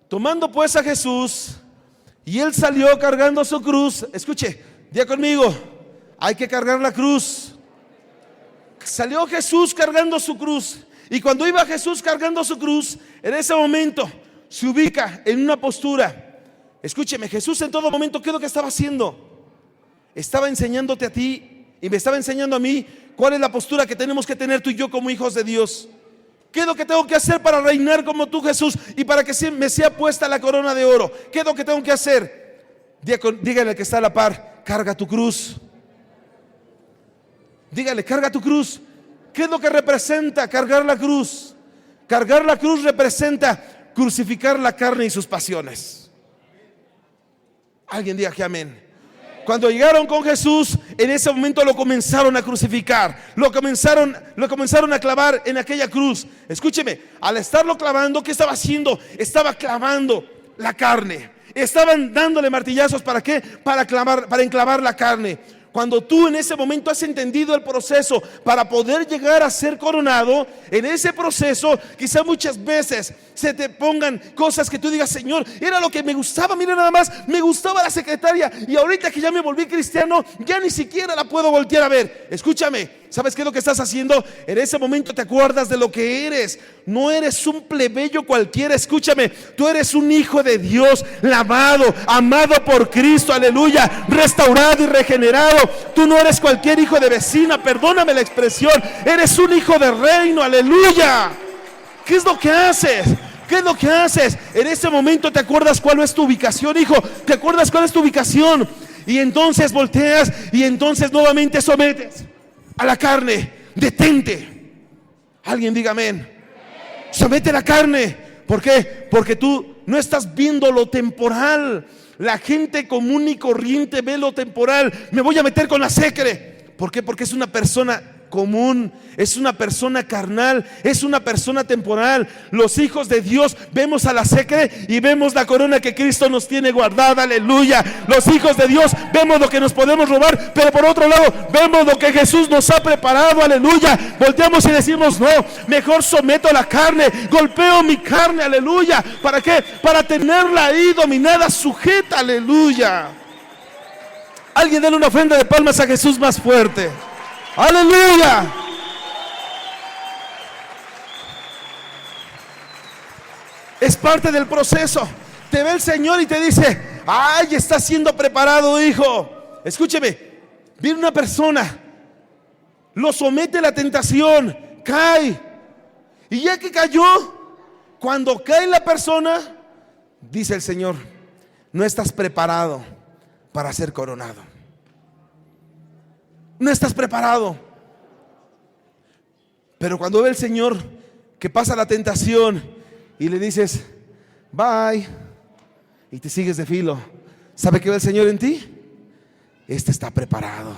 S1: Tomando pues a Jesús, y él salió cargando su cruz. Escuche, diga conmigo, hay que cargar la cruz. Salió Jesús cargando su cruz. Y cuando iba Jesús cargando su cruz, en ese momento se ubica en una postura. Escúcheme, Jesús en todo momento, ¿qué es lo que estaba haciendo? Estaba enseñándote a ti y me estaba enseñando a mí cuál es la postura que tenemos que tener tú y yo como hijos de Dios. ¿Qué es lo que tengo que hacer para reinar como tú, Jesús? Y para que me sea puesta la corona de oro. ¿Qué es lo que tengo que hacer? Dígale al que está a la par, carga tu cruz. Dígale, carga tu cruz. ¿Qué es lo que representa cargar la cruz? Cargar la cruz representa crucificar la carne y sus pasiones. Alguien diga que amén. Cuando llegaron con Jesús, en ese momento lo comenzaron a crucificar, lo comenzaron a clavar en aquella cruz. Escúcheme, al estarlo clavando, ¿qué estaba haciendo? Estaba clavando la carne. Estaban dándole martillazos, ¿para qué? Para enclavar la carne. Cuando tú en ese momento has entendido el proceso para poder llegar a ser coronado, en ese proceso quizá muchas veces se te pongan cosas que tú digas, Señor, era lo que me gustaba, mira nada más, me gustaba la secretaria y ahorita que ya me volví cristiano, ya ni siquiera la puedo voltear a ver. Escúchame, ¿sabes qué es lo que estás haciendo? En ese momento te acuerdas de lo que eres. No eres un plebeyo cualquiera, escúchame, tú eres un hijo de Dios, lavado, amado por Cristo, aleluya, restaurado y regenerado. Tú no eres cualquier hijo de vecina, perdóname la expresión, eres un hijo de reino, aleluya. ¿Qué es lo que haces? ¿Qué es lo que haces? En ese momento te acuerdas cuál es tu ubicación, hijo, te acuerdas cuál es tu ubicación. Y entonces volteas y entonces nuevamente sometes a la carne. Detente. Alguien diga amén. Somete la carne. ¿Por qué? Porque tú no estás viendo lo temporal. La gente común y corriente ve lo temporal. Me voy a meter con la secre. ¿Por qué? Porque es una persona común, es una persona carnal, es una persona temporal. Los hijos de Dios vemos a la secre y vemos la corona que Cristo nos tiene guardada, aleluya. Los hijos de Dios vemos lo que nos podemos robar, pero por otro lado vemos lo que Jesús nos ha preparado, aleluya. Volteamos y decimos, no, mejor someto la carne, golpeo mi carne, aleluya. ¿Para qué? Para tenerla ahí dominada, sujeta, aleluya. Alguien déle una ofrenda de palmas a Jesús más fuerte. ¡Aleluya! Es parte del proceso. Te ve el Señor y te dice, ¡ay, está siendo preparado, hijo! Escúcheme, viene una persona, lo somete a la tentación, cae. Y ya que cayó, cuando cae la persona, dice el Señor, no estás preparado para ser coronado. No estás preparado. Pero cuando ve el Señor que pasa la tentación y le dices, bye, y te sigues de filo, ¿sabe qué ve el Señor en ti? Esta está preparado.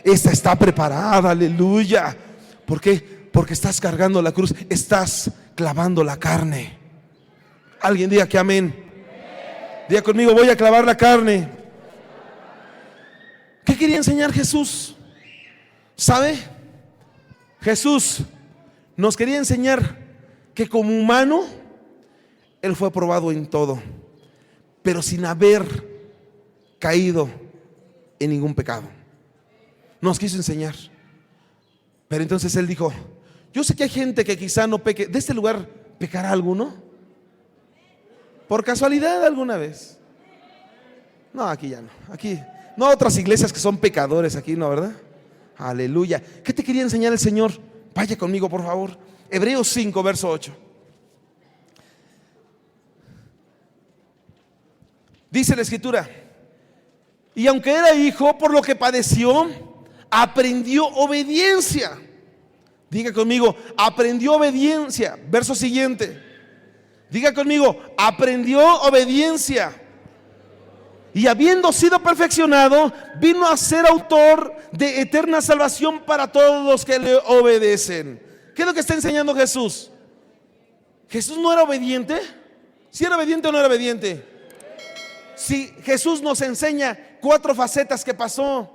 S1: Esta está preparada, aleluya. ¿Por qué? Porque estás cargando la cruz, estás clavando la carne. Alguien diga que amén. Diga conmigo, voy a clavar la carne. ¿Qué quería enseñar Jesús? ¿Sabe? Jesús nos quería enseñar que como humano Él fue probado en todo, pero sin haber caído en ningún pecado. Nos quiso enseñar. Pero entonces Él dijo, yo sé que hay gente que quizá no peque. ¿De este lugar pecará alguno? ¿Por casualidad alguna vez? No, aquí ya no. Aquí no, otras iglesias que son pecadores, aquí no, ¿verdad? Aleluya. ¿Qué te quería enseñar el Señor? Vaya conmigo, por favor. Hebreos 5, verso 8. Dice la Escritura, y aunque era hijo, por lo que padeció, aprendió obediencia. Diga conmigo, aprendió obediencia. Verso siguiente. Diga conmigo, aprendió obediencia. Y habiendo sido perfeccionado, vino a ser autor de eterna salvación para todos los que le obedecen. ¿Qué es lo que está enseñando Jesús? ¿Jesús no era obediente? ¿Sí era obediente o no era obediente? Si Jesús nos enseña 4 facetas que pasó.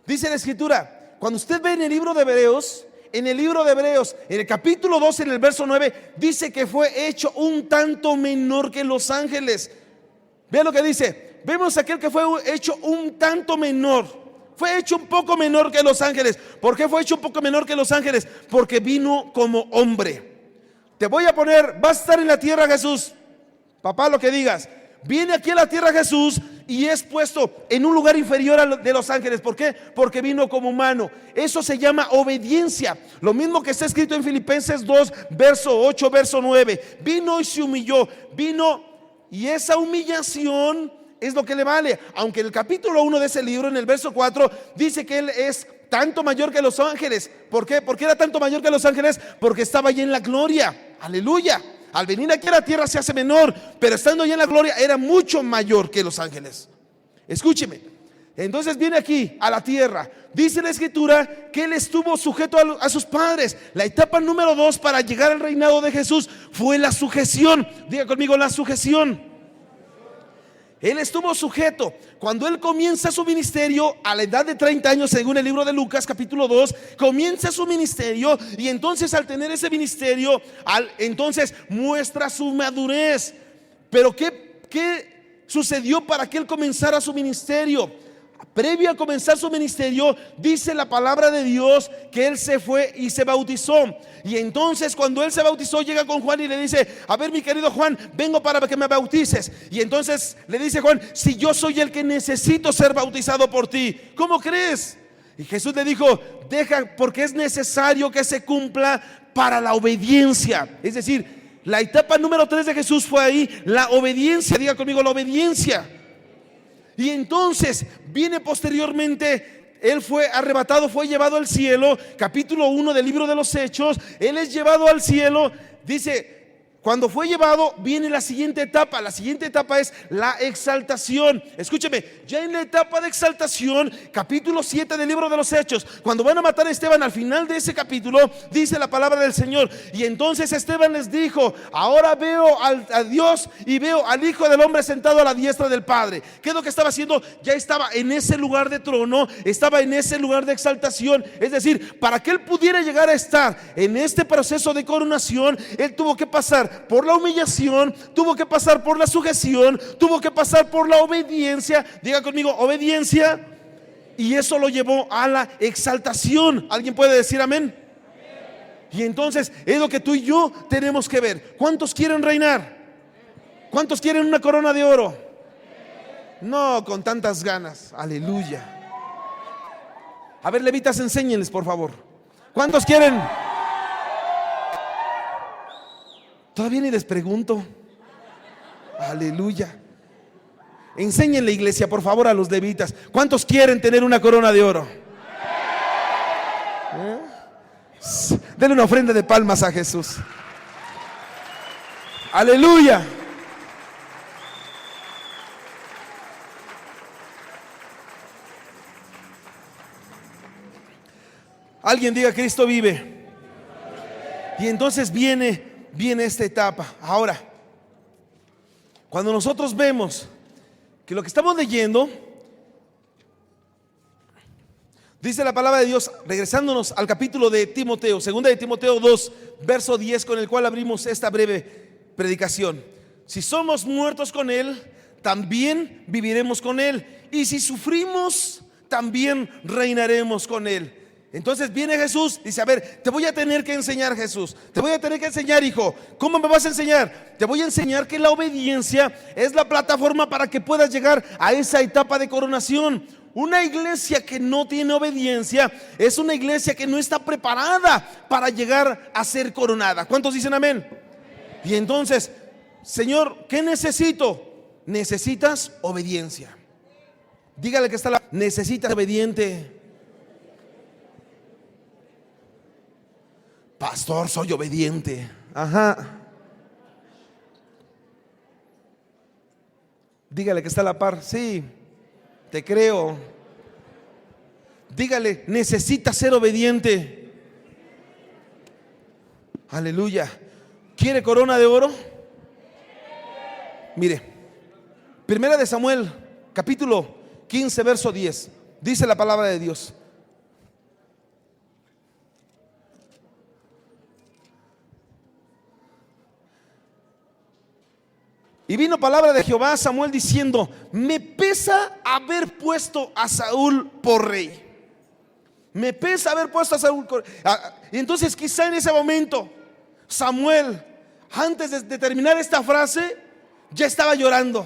S1: Dice la Escritura, cuando usted ve en el libro de Hebreos, En el libro de Hebreos, en el capítulo 12, en el verso 9, dice que fue hecho un tanto menor que los ángeles. Vean lo que dice. Vemos aquel que fue hecho un tanto menor. Fue hecho un poco menor que los ángeles. ¿Por qué fue hecho un poco menor que los ángeles? Porque vino como hombre. Te voy a poner, vas a estar en la tierra, Jesús. Papá, lo que digas. Viene aquí a la tierra Jesús y es puesto en un lugar inferior a de los ángeles. ¿Por qué? Porque vino como humano. Eso se llama obediencia. Lo mismo que está escrito en Filipenses 2, verso 8, verso 9. Vino y se humilló. Vino y esa humillación es lo que le vale. Aunque en el capítulo 1 de ese libro, en el verso 4, dice que Él es tanto mayor que los ángeles. ¿Por qué? ¿Por qué era tanto mayor que los ángeles? Porque estaba allí en la gloria. Aleluya. Al venir aquí a la tierra se hace menor, pero estando allá en la gloria era mucho mayor que los ángeles. Escúcheme. Entonces viene aquí a la tierra. Dice la escritura que Él estuvo sujeto a sus padres. La etapa número 2 para llegar al reinado de Jesús fue la sujeción. Diga conmigo, la sujeción. Él estuvo sujeto. Cuando Él comienza su ministerio a la edad de 30 años, según el libro de Lucas capítulo 2, comienza su ministerio y entonces al tener ese ministerio, entonces muestra su madurez. Pero ¿qué sucedió para que Él comenzara su ministerio? Previo a comenzar su ministerio, dice la palabra de Dios que Él se fue y se bautizó. Y entonces cuando Él se bautizó, llega con Juan y le dice: a ver, mi querido Juan, vengo para que me bautices. Y entonces le dice Juan: si yo soy el que necesito ser bautizado por ti, ¿cómo crees? Y Jesús le dijo: deja, porque es necesario que se cumpla para la obediencia. Es decir, la etapa número 3 de Jesús fue ahí, la obediencia. Diga conmigo, la obediencia. Y entonces viene posteriormente, Él fue arrebatado, fue llevado al cielo. Capítulo 1 del libro de los Hechos. Él es llevado al cielo. Dice, cuando fue llevado, viene la siguiente etapa. La siguiente etapa es la exaltación. Escúcheme, ya en la etapa de exaltación, capítulo 7 del libro de los Hechos, cuando van a matar a Esteban, al final de ese capítulo, dice la palabra del Señor: y entonces Esteban les dijo: ahora veo a Dios y veo al Hijo del Hombre sentado a la diestra del Padre. ¿Qué es lo que estaba haciendo? Ya estaba en ese lugar de trono, estaba en ese lugar de exaltación. Es decir, para que Él pudiera llegar a estar en este proceso de coronación, Él tuvo que pasar por la humillación, tuvo que pasar por la sujeción, tuvo que pasar por la obediencia. Diga conmigo, obediencia. Y eso lo llevó a la exaltación. ¿Alguien puede decir amén? Y entonces es lo que tú y yo tenemos que ver. ¿Cuántos quieren reinar? ¿Cuántos quieren una corona de oro? No con tantas ganas. Aleluya. A ver, levitas, enséñenles por favor. ¿Cuántos quieren? Todavía ni les pregunto. Aleluya. Enséñenle, iglesia, por favor, a los levitas. ¿Cuántos quieren tener una corona de oro? Denle una ofrenda de palmas a Jesús. Aleluya. Alguien diga: Cristo vive. Y entonces viene esta etapa. Ahora, cuando nosotros vemos que lo que estamos leyendo, dice la palabra de Dios, regresándonos al capítulo de Timoteo, segunda de Timoteo 2, verso 10, con el cual abrimos esta breve predicación: si somos muertos con Él, también viviremos con Él, y si sufrimos, también reinaremos con Él. Entonces viene Jesús, dice: a ver, te voy a tener que enseñar, Jesús, te voy a tener que enseñar, hijo. ¿Cómo me vas a enseñar? Te voy a enseñar que la obediencia es la plataforma para que puedas llegar a esa etapa de coronación. Una iglesia que no tiene obediencia es una iglesia que no está preparada para llegar a ser coronada. ¿Cuántos dicen amén? Y entonces, Señor, ¿qué necesito? Necesitas obediencia. Dígale que está necesitas obediente. Pastor, soy obediente. Ajá. Dígale que está a la par. Sí, te creo. Dígale, necesita ser obediente. Aleluya. ¿Quiere corona de oro? Mire, Primera de Samuel, capítulo 15, verso 10. Dice la palabra de Dios: Y vino palabra de Jehová a Samuel diciendo: me pesa haber puesto a Saúl por rey. Me pesa haber puesto a Saúl por rey. Y entonces quizá en ese momento Samuel, antes de terminar esta frase, ya estaba llorando.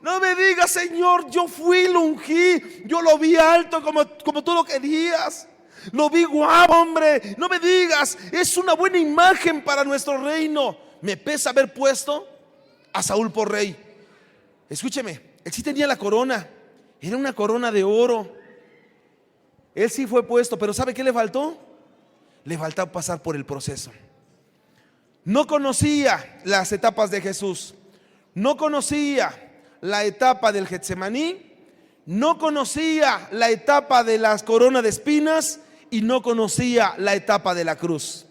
S1: No me digas, Señor, yo fui, lo ungí, yo lo vi alto como tú lo querías. Lo vi guapo, hombre. No me digas, es una buena imagen para nuestro reino. Me pesa haber puesto a Saúl por rey. Escúcheme, él sí tenía la corona. Era una corona de oro. Él sí fue puesto, pero ¿sabe qué le faltó? Le faltó pasar por el proceso. No conocía las etapas de Jesús. No conocía la etapa del Getsemaní. No conocía la etapa de las coronas de espinas. Y no conocía la etapa de la cruz.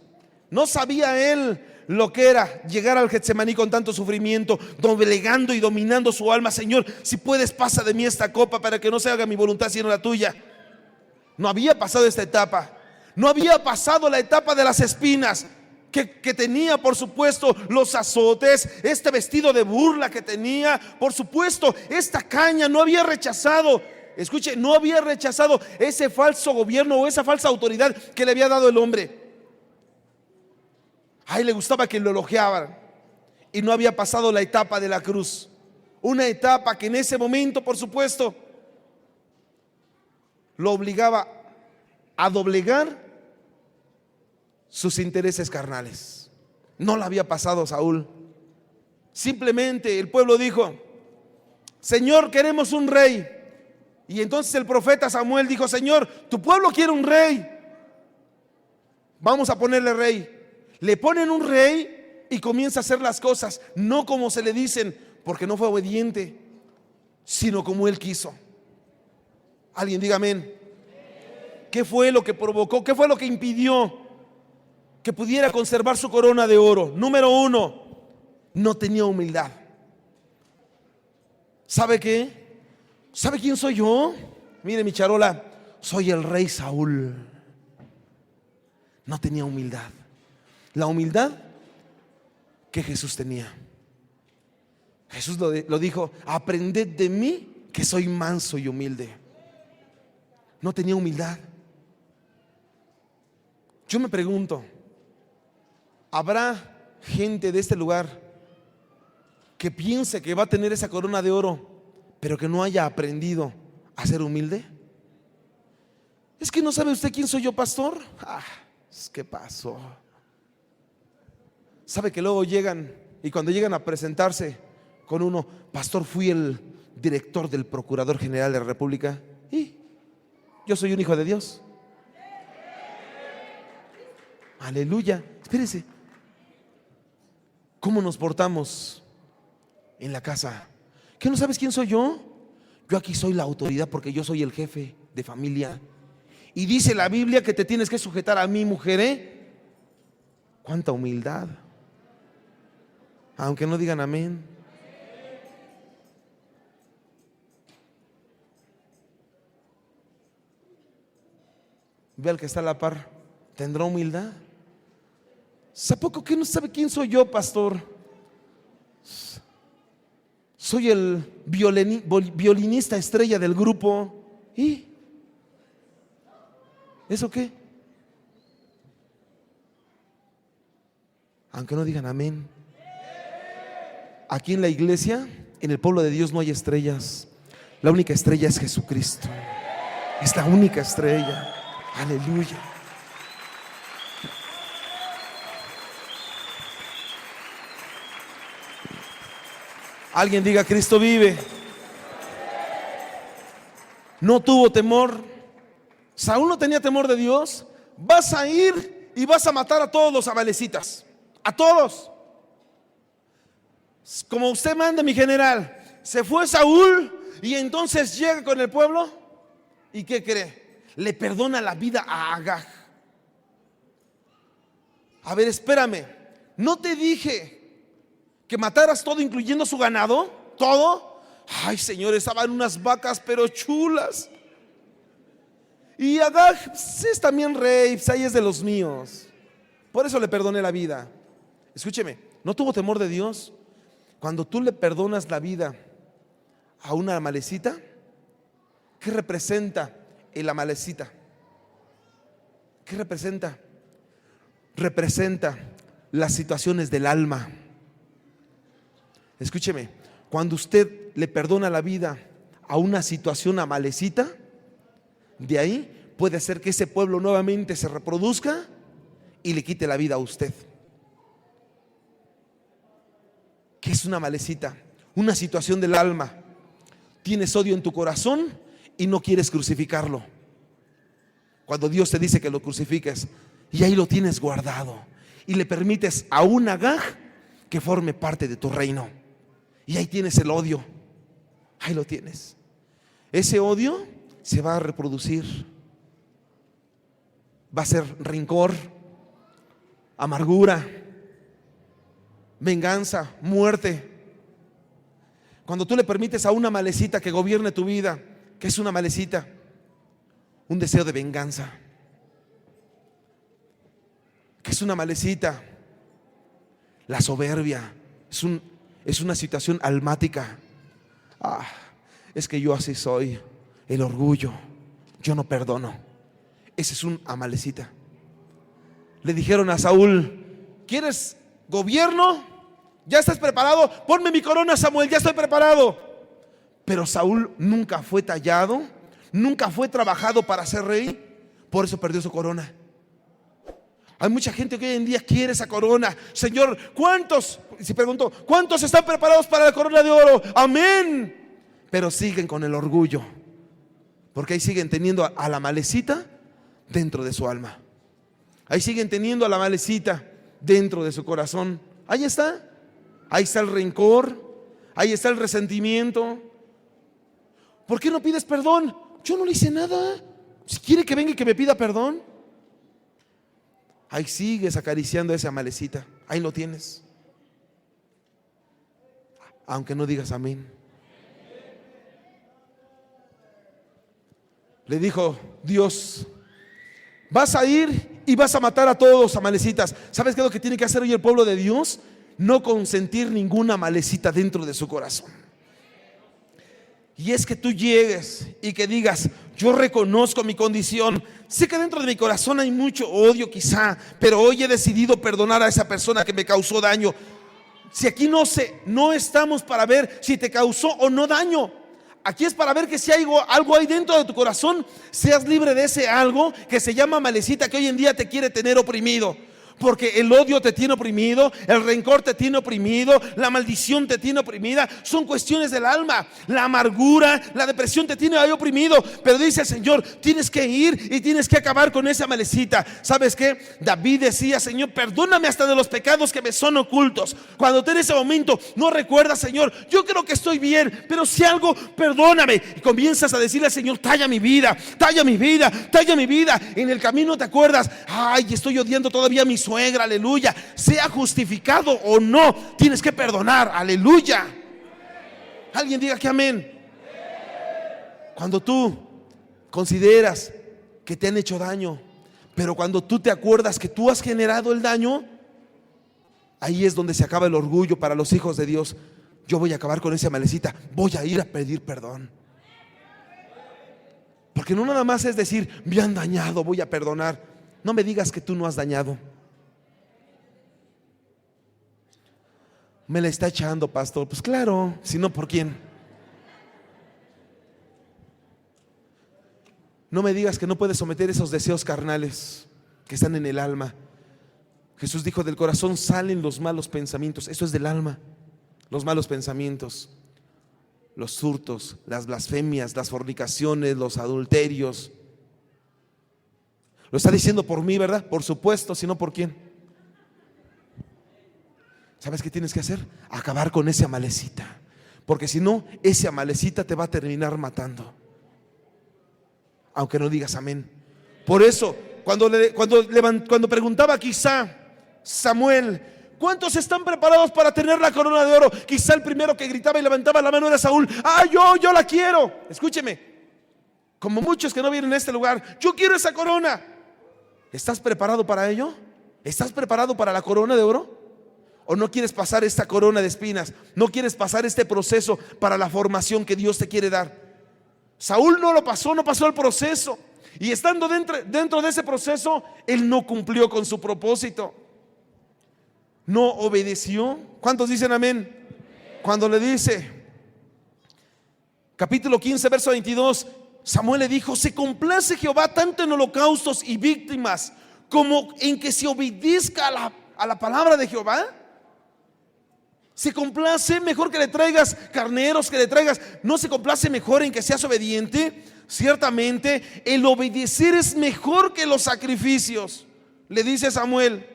S1: No sabía él lo que era llegar al Getsemaní con tanto sufrimiento, doblegando y dominando su alma. Señor, si puedes, pasa de mí esta copa, para que no se haga mi voluntad sino la tuya. No había pasado esta etapa. No había pasado la etapa de las espinas, que tenía, por supuesto, los azotes, este vestido de burla que tenía, por supuesto, esta caña. No había rechazado, escuche, no había rechazado ese falso gobierno o esa falsa autoridad que le había dado el hombre. A él le gustaba que lo elogiaban, y no había pasado la etapa de la cruz. Una etapa que en ese momento, por supuesto, lo obligaba a doblegar sus intereses carnales. No la había pasado Saúl. Simplemente el pueblo dijo: Señor, queremos un rey. Y entonces el profeta Samuel dijo: Señor, tu pueblo quiere un rey, vamos a ponerle rey. Le ponen un rey y comienza a hacer las cosas no como se le dicen, porque no fue obediente, sino como él quiso. Alguien diga amén. ¿Qué fue lo que provocó? ¿Qué fue lo que impidió que pudiera conservar su corona de oro? Número uno, no tenía humildad. ¿Sabe qué? ¿Sabe quién soy yo? Mire mi charola, soy el rey Saúl. No tenía humildad. La humildad que Jesús tenía. Jesús lo dijo: aprended de mí, que soy manso y humilde. No tenía humildad. Yo me pregunto, ¿habrá gente de este lugar que piense que va a tener esa corona de oro, pero que no haya aprendido a ser humilde? Es que no sabe usted quién soy yo, pastor. ¿Qué pasó? Sabe que luego llegan, y cuando llegan a presentarse con uno: pastor, fui el director del Procurador General de la República, y yo soy un hijo de Dios. Aleluya. Espérese, ¿cómo nos portamos en la casa? ¿Qué no sabes quién soy yo? Yo aquí soy la autoridad, porque yo soy el jefe de familia. Y dice la Biblia que te tienes que sujetar a mí, mujer, ¿eh? ¿Cuánta humildad? Aunque no digan amén. Ve al que está a la par, ¿tendrá humildad? ¿A poco que no sabe quién soy yo, pastor? Soy el violinista estrella del grupo. ¿Y eso qué? Aunque no digan amén. Aquí en la iglesia, en el pueblo de Dios, no hay estrellas. La única estrella es Jesucristo. Es la única estrella. Aleluya. Alguien diga: Cristo vive. No tuvo temor. Saúl no tenía temor de Dios. Vas a ir y vas a matar a todos los amalecitas, a todos, como usted manda, mi general. Se fue Saúl y entonces llega con el pueblo, ¿y qué cree? Le perdona la vida a Agag. A ver, espérame, ¿no te dije que mataras todo, incluyendo su ganado? ¿Todo? Ay, Señor, estaban unas vacas pero chulas. Y Agag es también rey, ahí es de los míos. Por eso le perdoné la vida. Escúcheme, no tuvo temor de Dios. Cuando tú le perdonas la vida a una amalecita, ¿qué representa el amalecita? ¿Qué representa? Representa las situaciones del alma. Escúcheme, cuando usted le perdona la vida a una situación amalecita, de ahí puede hacer que ese pueblo nuevamente se reproduzca y le quite la vida a usted. ¿Qué es una amalecita? Una situación del alma. Tienes odio en tu corazón y no quieres crucificarlo. Cuando Dios te dice que lo crucifiques, y ahí lo tienes guardado y le permites a un Agag que forme parte de tu reino, y ahí tienes el odio, ahí lo tienes. Ese odio se va a reproducir, va a ser rencor, amargura, venganza, muerte. Cuando tú le permites a una amalecita que gobierne tu vida, ¿qué es una amalecita? Un deseo de venganza. ¿Qué es una amalecita? La soberbia. Es una situación almática. Es que yo así soy. El orgullo. Yo no perdono. Ese es un amalecita. Le dijeron a Saúl: ¿quieres gobierno? ¿Ya estás preparado? Ponme mi corona, Samuel, ya estoy preparado. Pero Saúl nunca fue tallado, nunca fue trabajado para ser rey. Por eso perdió su corona. Hay mucha gente que hoy en día quiere esa corona. Señor, ¿cuántos? Si pregunto, ¿cuántos están preparados para la corona de oro? Amén. Pero siguen con el orgullo, porque ahí siguen teniendo a la amalecita dentro de su alma. Ahí siguen teniendo a la amalecita dentro de su corazón. Ahí está. Ahí está el rencor. Ahí está el resentimiento. ¿Por qué no pides perdón? Yo no le hice nada. Si quiere que venga y que me pida perdón. Ahí sigues acariciando a esa amalecita. Ahí lo tienes. Aunque no digas amén. Le dijo Dios: vas a ir y vas a matar a todos los amalecitas. ¿Sabes qué es lo que tiene que hacer hoy el pueblo de Dios? No consentir ninguna amalecita dentro de su corazón. Y es que tú llegues y que digas: yo reconozco mi condición. Sé que dentro de mi corazón hay mucho odio quizá, pero hoy he decidido perdonar a esa persona que me causó daño. Si aquí no estamos para ver si te causó o no daño. Aquí es para ver que si hay algo ahí dentro de tu corazón, seas libre de ese algo que se llama amalecita, que hoy en día te quiere tener oprimido. Porque el odio te tiene oprimido, el rencor te tiene oprimido, la maldición te tiene oprimida. Son cuestiones del alma. La amargura, la depresión te tiene ahí oprimido. Pero dice el Señor: tienes que ir y tienes que acabar con esa amalecita. ¿Sabes qué? David decía: Señor, perdóname hasta de los pecados que me son ocultos. Cuando tú en ese momento no recuerdas: Señor, yo creo que estoy bien, pero si algo, perdóname. Y comienzas a decirle al Señor: talla mi vida, talla mi vida, talla mi vida. En el camino te acuerdas: ay, estoy odiando todavía a mi suegra, aleluya. Sea justificado o no, tienes que perdonar, aleluya. Alguien diga que amén. Cuando tú consideras que te han hecho daño, pero cuando tú te acuerdas que tú has generado el daño, ahí es donde se acaba el orgullo para los hijos de Dios. Yo voy a acabar con esa amalecita, voy a ir a pedir perdón. Porque no nada más es decir: me han dañado, voy a perdonar. No me digas que tú no has dañado. Me la está echando, pastor. Pues claro, si no, ¿por quién? No me digas que no puedes someter esos deseos carnales que están en el alma. Jesús dijo: del corazón salen los malos pensamientos. Eso es del alma. Los malos pensamientos, los hurtos, las blasfemias, las fornicaciones, los adulterios. Lo está diciendo por mí, ¿verdad? Por supuesto, si no, ¿por quién? ¿Sabes qué tienes que hacer? Acabar con ese amalecita. Porque si no, ese amalecita te va a terminar matando. Aunque no digas amén. Por eso, cuando preguntaba quizá Samuel: ¿cuántos están preparados para tener la corona de oro? Quizá el primero que gritaba y levantaba la mano era Saúl. Yo la quiero. Escúcheme, como muchos que no vienen a este lugar, yo quiero esa corona. ¿Estás preparado para ello? ¿Estás preparado para la corona de oro? ¿O no quieres pasar esta corona de espinas? ¿No quieres pasar este proceso para la formación que Dios te quiere dar? Saúl no lo pasó, no pasó el proceso. Y estando dentro de ese proceso, él no cumplió con su propósito. No obedeció. ¿Cuántos dicen amén? Cuando le dice, capítulo 15, verso 22, Samuel le dijo: se complace Jehová tanto en holocaustos y víctimas como en que se obedezca a la palabra de Jehová. Se complace mejor que le traigas carneros, que le traigas. No se complace mejor en que seas obediente. Ciertamente el obedecer es mejor que los sacrificios, le dice Samuel,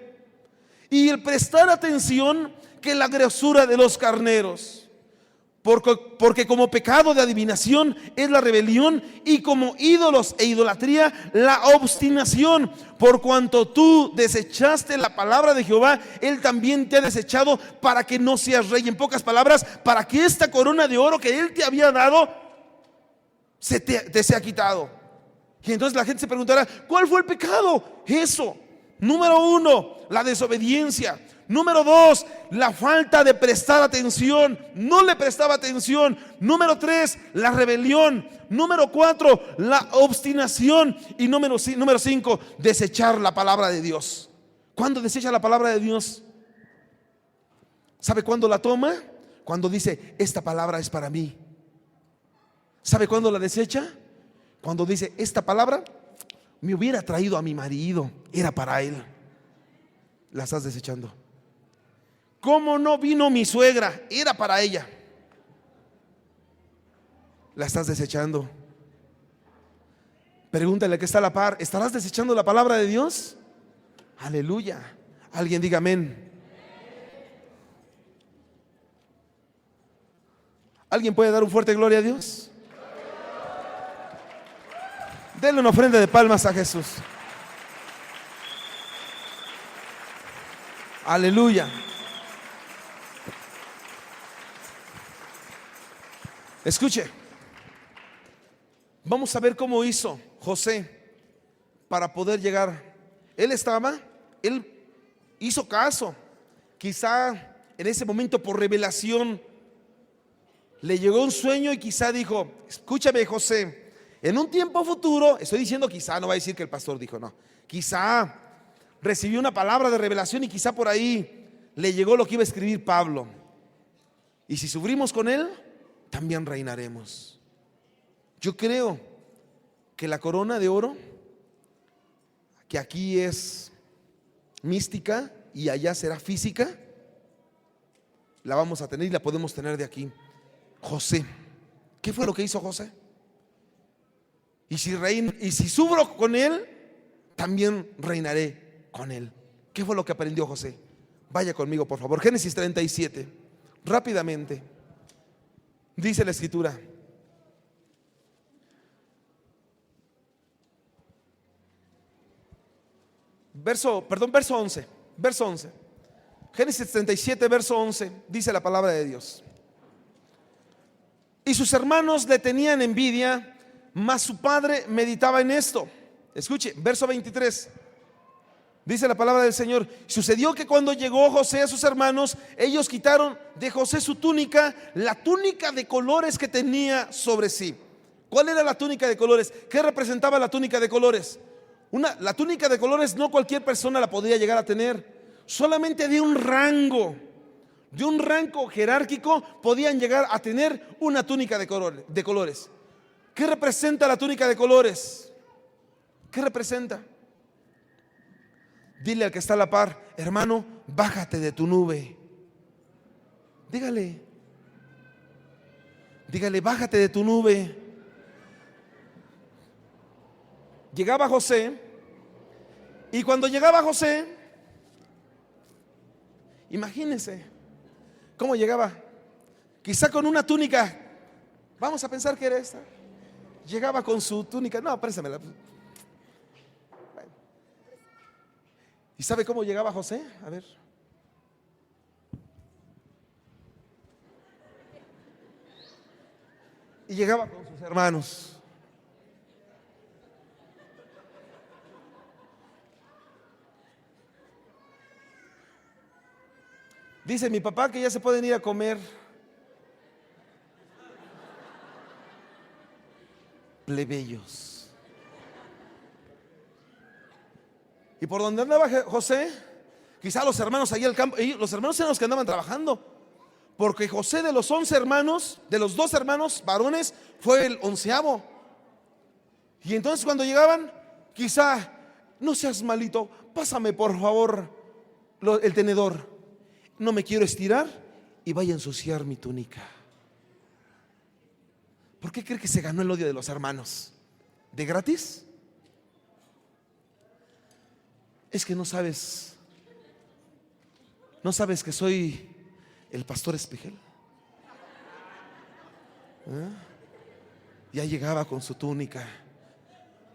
S1: y el prestar atención que la grosura de los carneros. Porque como pecado de adivinación es la rebelión, y como ídolos e idolatría la obstinación. Por cuanto tú desechaste la palabra de Jehová, Él también te ha desechado para que no seas rey. En pocas palabras, para que esta corona de oro que Él te había dado te sea quitado. Y entonces la gente se preguntará: ¿cuál fue el pecado? Eso. Número 1, la desobediencia. Número 2, la falta de prestar atención. No le prestaba atención. Número 3, la rebelión. Número 4, la obstinación. Y número 5, desechar la palabra de Dios. ¿Cuándo desecha la palabra de Dios? ¿Sabe cuándo la toma? Cuando dice: esta palabra es para mí. ¿Sabe cuándo la desecha? Cuando dice: esta palabra me hubiera traído a mi marido, era para él. La estás desechando. ¿Cómo no vino mi suegra? Era para ella. La estás desechando. Pregúntale al que está a la par: ¿estarás desechando la palabra de Dios? Aleluya. Alguien diga amén. ¿Alguien puede dar un fuerte gloria a Dios? Denle una ofrenda de palmas a Jesús. Aleluya. Escuche, vamos a ver cómo hizo José para poder llegar. Él hizo caso. Quizá en ese momento, por revelación, le llegó un sueño y quizá dijo: escúchame, José, en un tiempo futuro, estoy diciendo quizá, no va a decir que el pastor dijo, no, quizá recibió una palabra de revelación y quizá por ahí le llegó lo que iba a escribir Pablo. Y si sufrimos con él, también reinaremos. Yo creo que la corona de oro, que aquí es mística y allá será física, la vamos a tener y la podemos tener de aquí. José, ¿qué fue lo que hizo José? Y si sufro con él, también reinaré con él. ¿Qué fue lo que aprendió José? Vaya conmigo, por favor. Génesis 37, rápidamente. Dice la escritura: verso 11. Génesis 37, verso 11, dice la palabra de Dios: y sus hermanos le tenían envidia, mas su padre meditaba en esto. Escuche, verso 23. Dice la palabra del Señor: sucedió que cuando llegó José a sus hermanos, ellos quitaron de José su túnica, la túnica de colores que tenía sobre sí. ¿Cuál era la túnica de colores? ¿Qué representaba la túnica de colores? La túnica de colores no cualquier persona la podía llegar a tener. Solamente de un rango jerárquico podían llegar a tener una túnica de colores. ¿Qué representa la túnica de colores? ¿Qué representa? Dile al que está a la par: hermano, bájate de tu nube. Dígale, bájate de tu nube. Llegaba José, y cuando llegaba José, imagínense cómo llegaba. Quizá con una túnica, vamos a pensar que era esta. Llegaba con su túnica, no, préstamela. ¿Y sabe cómo llegaba José? A ver. Y llegaba con sus hermanos. Dice mi papá que ya se pueden ir a comer. Plebeyos. Y por donde andaba José, quizá los hermanos ahí al campo, los hermanos eran los que andaban trabajando, porque José de los 11 hermanos, de los 2 hermanos varones, fue el 11º. Y entonces cuando llegaban, quizá, no seas malito, pásame por favor el tenedor, no me quiero estirar y vaya a ensuciar mi túnica. ¿Por qué cree que se ganó el odio de los hermanos? ¿De gratis? Es que no sabes que soy el pastor Espejel. Ya llegaba con su túnica.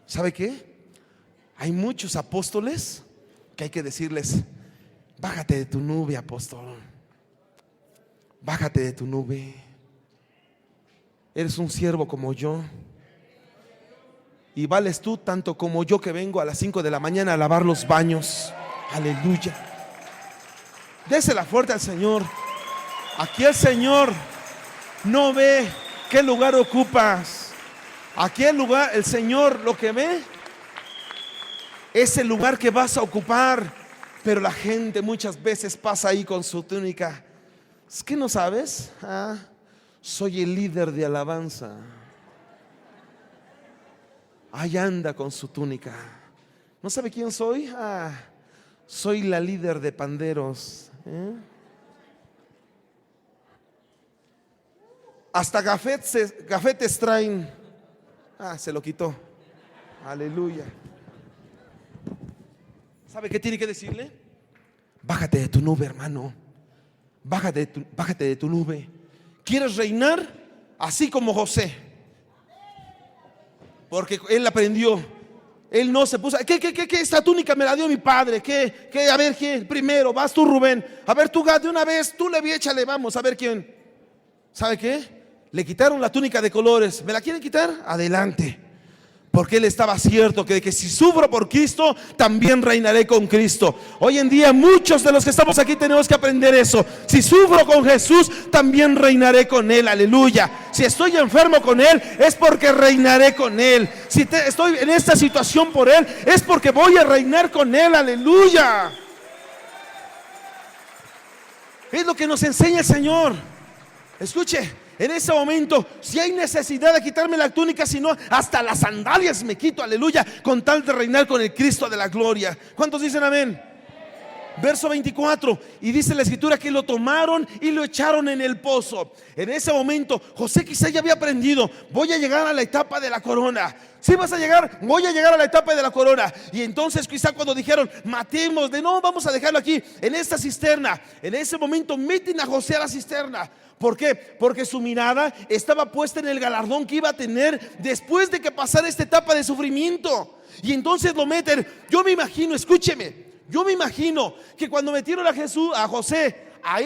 S1: ¿Sabe qué? Hay muchos apóstoles que hay que decirles: bájate de tu nube, apóstol. Bájate de tu nube. Eres un siervo como yo, y vales tú tanto como yo, que vengo a las 5 de la mañana a lavar los baños. Aleluya. Désela fuerte al Señor. Aquí el Señor no ve qué lugar ocupas. Aquí el Señor lo que ve es el lugar que vas a ocupar. Pero la gente muchas veces pasa ahí con su túnica. ¿Es que no sabes? Soy el líder de alabanza. Ahí anda con su túnica. ¿No sabe quién soy? Soy la líder de panderos. Hasta gafetes traen. Se lo quitó. Aleluya. ¿Sabe qué tiene que decirle? Bájate de tu nube, hermano. Bájate de tu nube. ¿Quieres reinar? Así como José. Porque él aprendió. Él no se puso. ¿Qué? Esta túnica me la dio mi padre. A ver, ¿quién? Primero, vas tú, Rubén. A ver, tú, Gad, de una vez. Tú, Levi, échale, vamos, a ver quién. ¿Sabe qué? Le quitaron la túnica de colores. ¿Me la quieren quitar? Adelante. Porque él estaba cierto que si sufro por Cristo, también reinaré con Cristo. Hoy en día muchos de los que estamos aquí tenemos que aprender eso. Si sufro con Jesús, también reinaré con Él. Aleluya. Si estoy enfermo con Él, es porque reinaré con Él. Si estoy en esta situación por Él, es porque voy a reinar con Él. Aleluya. Es lo que nos enseña el Señor. Escuche. En ese momento, si hay necesidad de quitarme la túnica, si no, hasta las sandalias me quito, aleluya, con tal de reinar con el Cristo de la gloria. ¿Cuántos dicen amén? Verso 24, y dice la escritura que lo tomaron y lo echaron en el pozo. En ese momento, José quizá ya había aprendido: voy a llegar a la etapa de la corona. Si vas a llegar, voy a llegar a la etapa de la corona. Y entonces quizá cuando dijeron: matemos, no, vamos a dejarlo aquí, en esta cisterna. En ese momento meten a José a la cisterna. ¿Por qué? Porque su mirada estaba puesta en el galardón que iba a tener después de que pasara esta etapa de sufrimiento. Y entonces lo meten. Yo me imagino, escúcheme, yo me imagino que cuando metieron a José a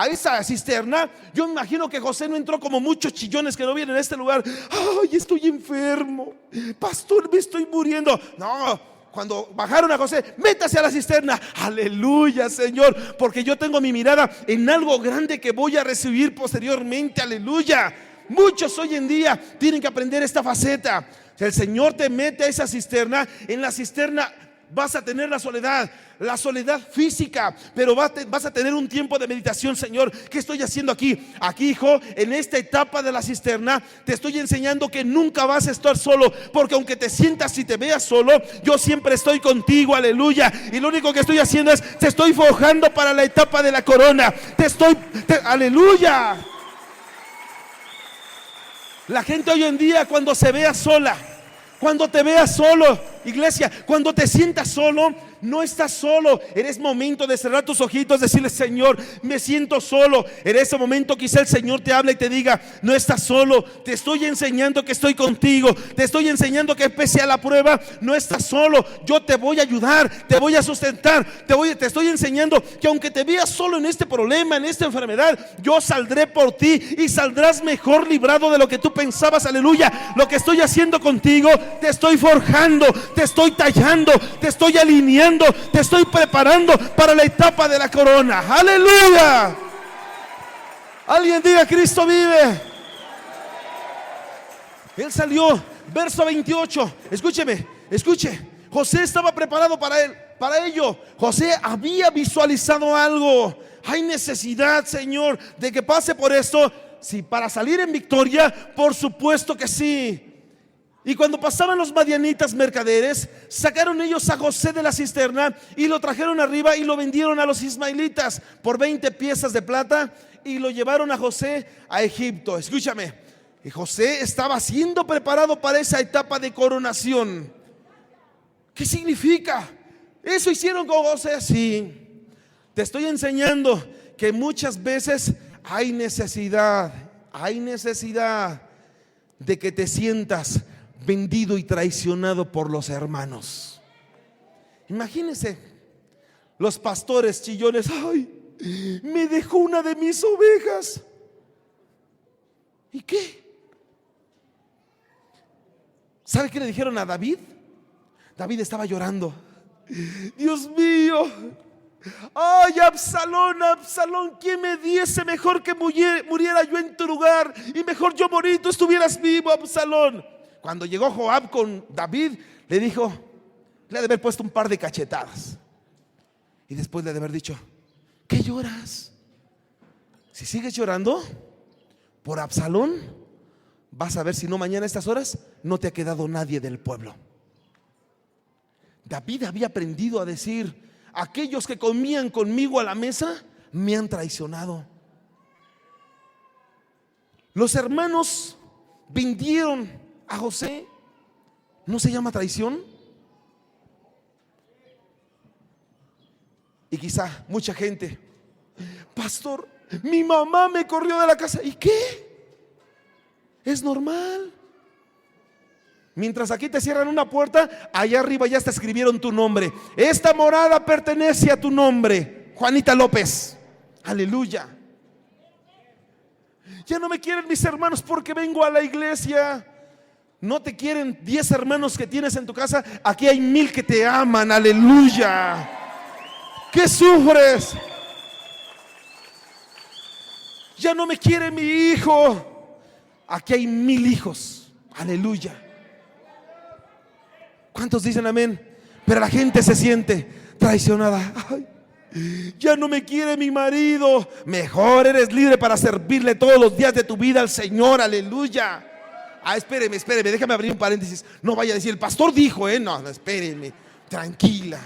S1: esa cisterna, yo me imagino que José no entró como muchos chillones que no vienen a este lugar: ay, estoy enfermo, pastor, me estoy muriendo. No. Cuando bajaron a José: métase a la cisterna. Aleluya, Señor, porque yo tengo mi mirada en algo grande que voy a recibir posteriormente. Aleluya. Muchos hoy en día tienen que aprender esta faceta. El Señor te mete a esa cisterna. En la cisterna vas a tener la soledad física, pero vas a tener un tiempo de meditación. Señor, ¿qué estoy haciendo aquí? Aquí, hijo, en esta etapa de la cisterna, te estoy enseñando que nunca vas a estar solo, porque aunque te sientas y te veas solo, yo siempre estoy contigo. Aleluya. Y lo único que estoy haciendo es, te estoy forjando para la etapa de la corona. Aleluya. La gente hoy en día, cuando se vea sola, cuando te veas solo, iglesia, cuando te sientas solo, no estás solo. En ese momento de cerrar tus ojitos, decirle: Señor, me siento solo. En ese momento quizá el Señor te habla y te diga: no estás solo, te estoy enseñando que estoy contigo. Te estoy enseñando que pese a la prueba, no estás solo. Yo te voy a ayudar, te voy a sustentar. Te estoy enseñando que aunque te veas solo en este problema, en esta enfermedad, yo saldré por ti y saldrás mejor librado de lo que tú pensabas. Aleluya. Lo que estoy haciendo contigo, te estoy forjando, te estoy tallando, te estoy alineando, te estoy preparando para la etapa de la corona. Aleluya. Alguien diga: Cristo vive. Él salió, verso 28. Escuche. José estaba preparado para ello. José había visualizado algo. Hay necesidad, Señor, de que pase por esto. Sí, para salir en victoria, por supuesto que sí. Y cuando pasaban los madianitas mercaderes, sacaron ellos a José de la cisterna y lo trajeron arriba y lo vendieron a los ismaelitas por 20 piezas de plata y lo llevaron a José a Egipto. Escúchame, y José estaba siendo preparado para esa etapa de coronación. ¿Qué significa? Eso hicieron con José. Sí, te estoy enseñando que muchas veces hay necesidad de que te sientas vendido y traicionado por los hermanos. Imagínense los pastores chillones: ay, me dejó una de mis ovejas. ¿Y qué? ¿Sabe qué le dijeron a David? David estaba llorando: Dios mío, ay, Absalón, ¿quién me diese mejor que muriera yo en tu lugar? Y mejor yo morí, tú estuvieras vivo, Absalón. Cuando llegó Joab con David, le dijo, le ha de haber puesto un par de cachetadas. Y después le ha de haber dicho: ¿qué lloras? Si sigues llorando por Absalón, vas a ver si no mañana a estas horas no te ha quedado nadie del pueblo. David había aprendido a decir: aquellos que comían conmigo a la mesa me han traicionado. Los hermanos vendieron a José. ¿No se llama traición? Y quizá mucha gente: pastor, mi mamá me corrió de la casa. ¿Y qué? Es normal. Mientras aquí te cierran una puerta, allá arriba ya te escribieron tu nombre. Esta morada pertenece a tu nombre, Juanita López. Aleluya. Ya no me quieren mis hermanos porque vengo a la iglesia. No te quieren 10 hermanos que tienes en tu casa. Aquí hay 1000 que te aman. Aleluya. ¿Qué sufres? Ya no me quiere mi hijo. Aquí hay 1000 hijos. Aleluya. ¿Cuántos dicen amén? Pero la gente se siente traicionada. Ay, ya no me quiere mi marido. Mejor eres libre para servirle todos los días de tu vida al Señor. Aleluya. Espéreme, déjame abrir un paréntesis. No vaya a decir: el pastor dijo, no, espéreme. Tranquila.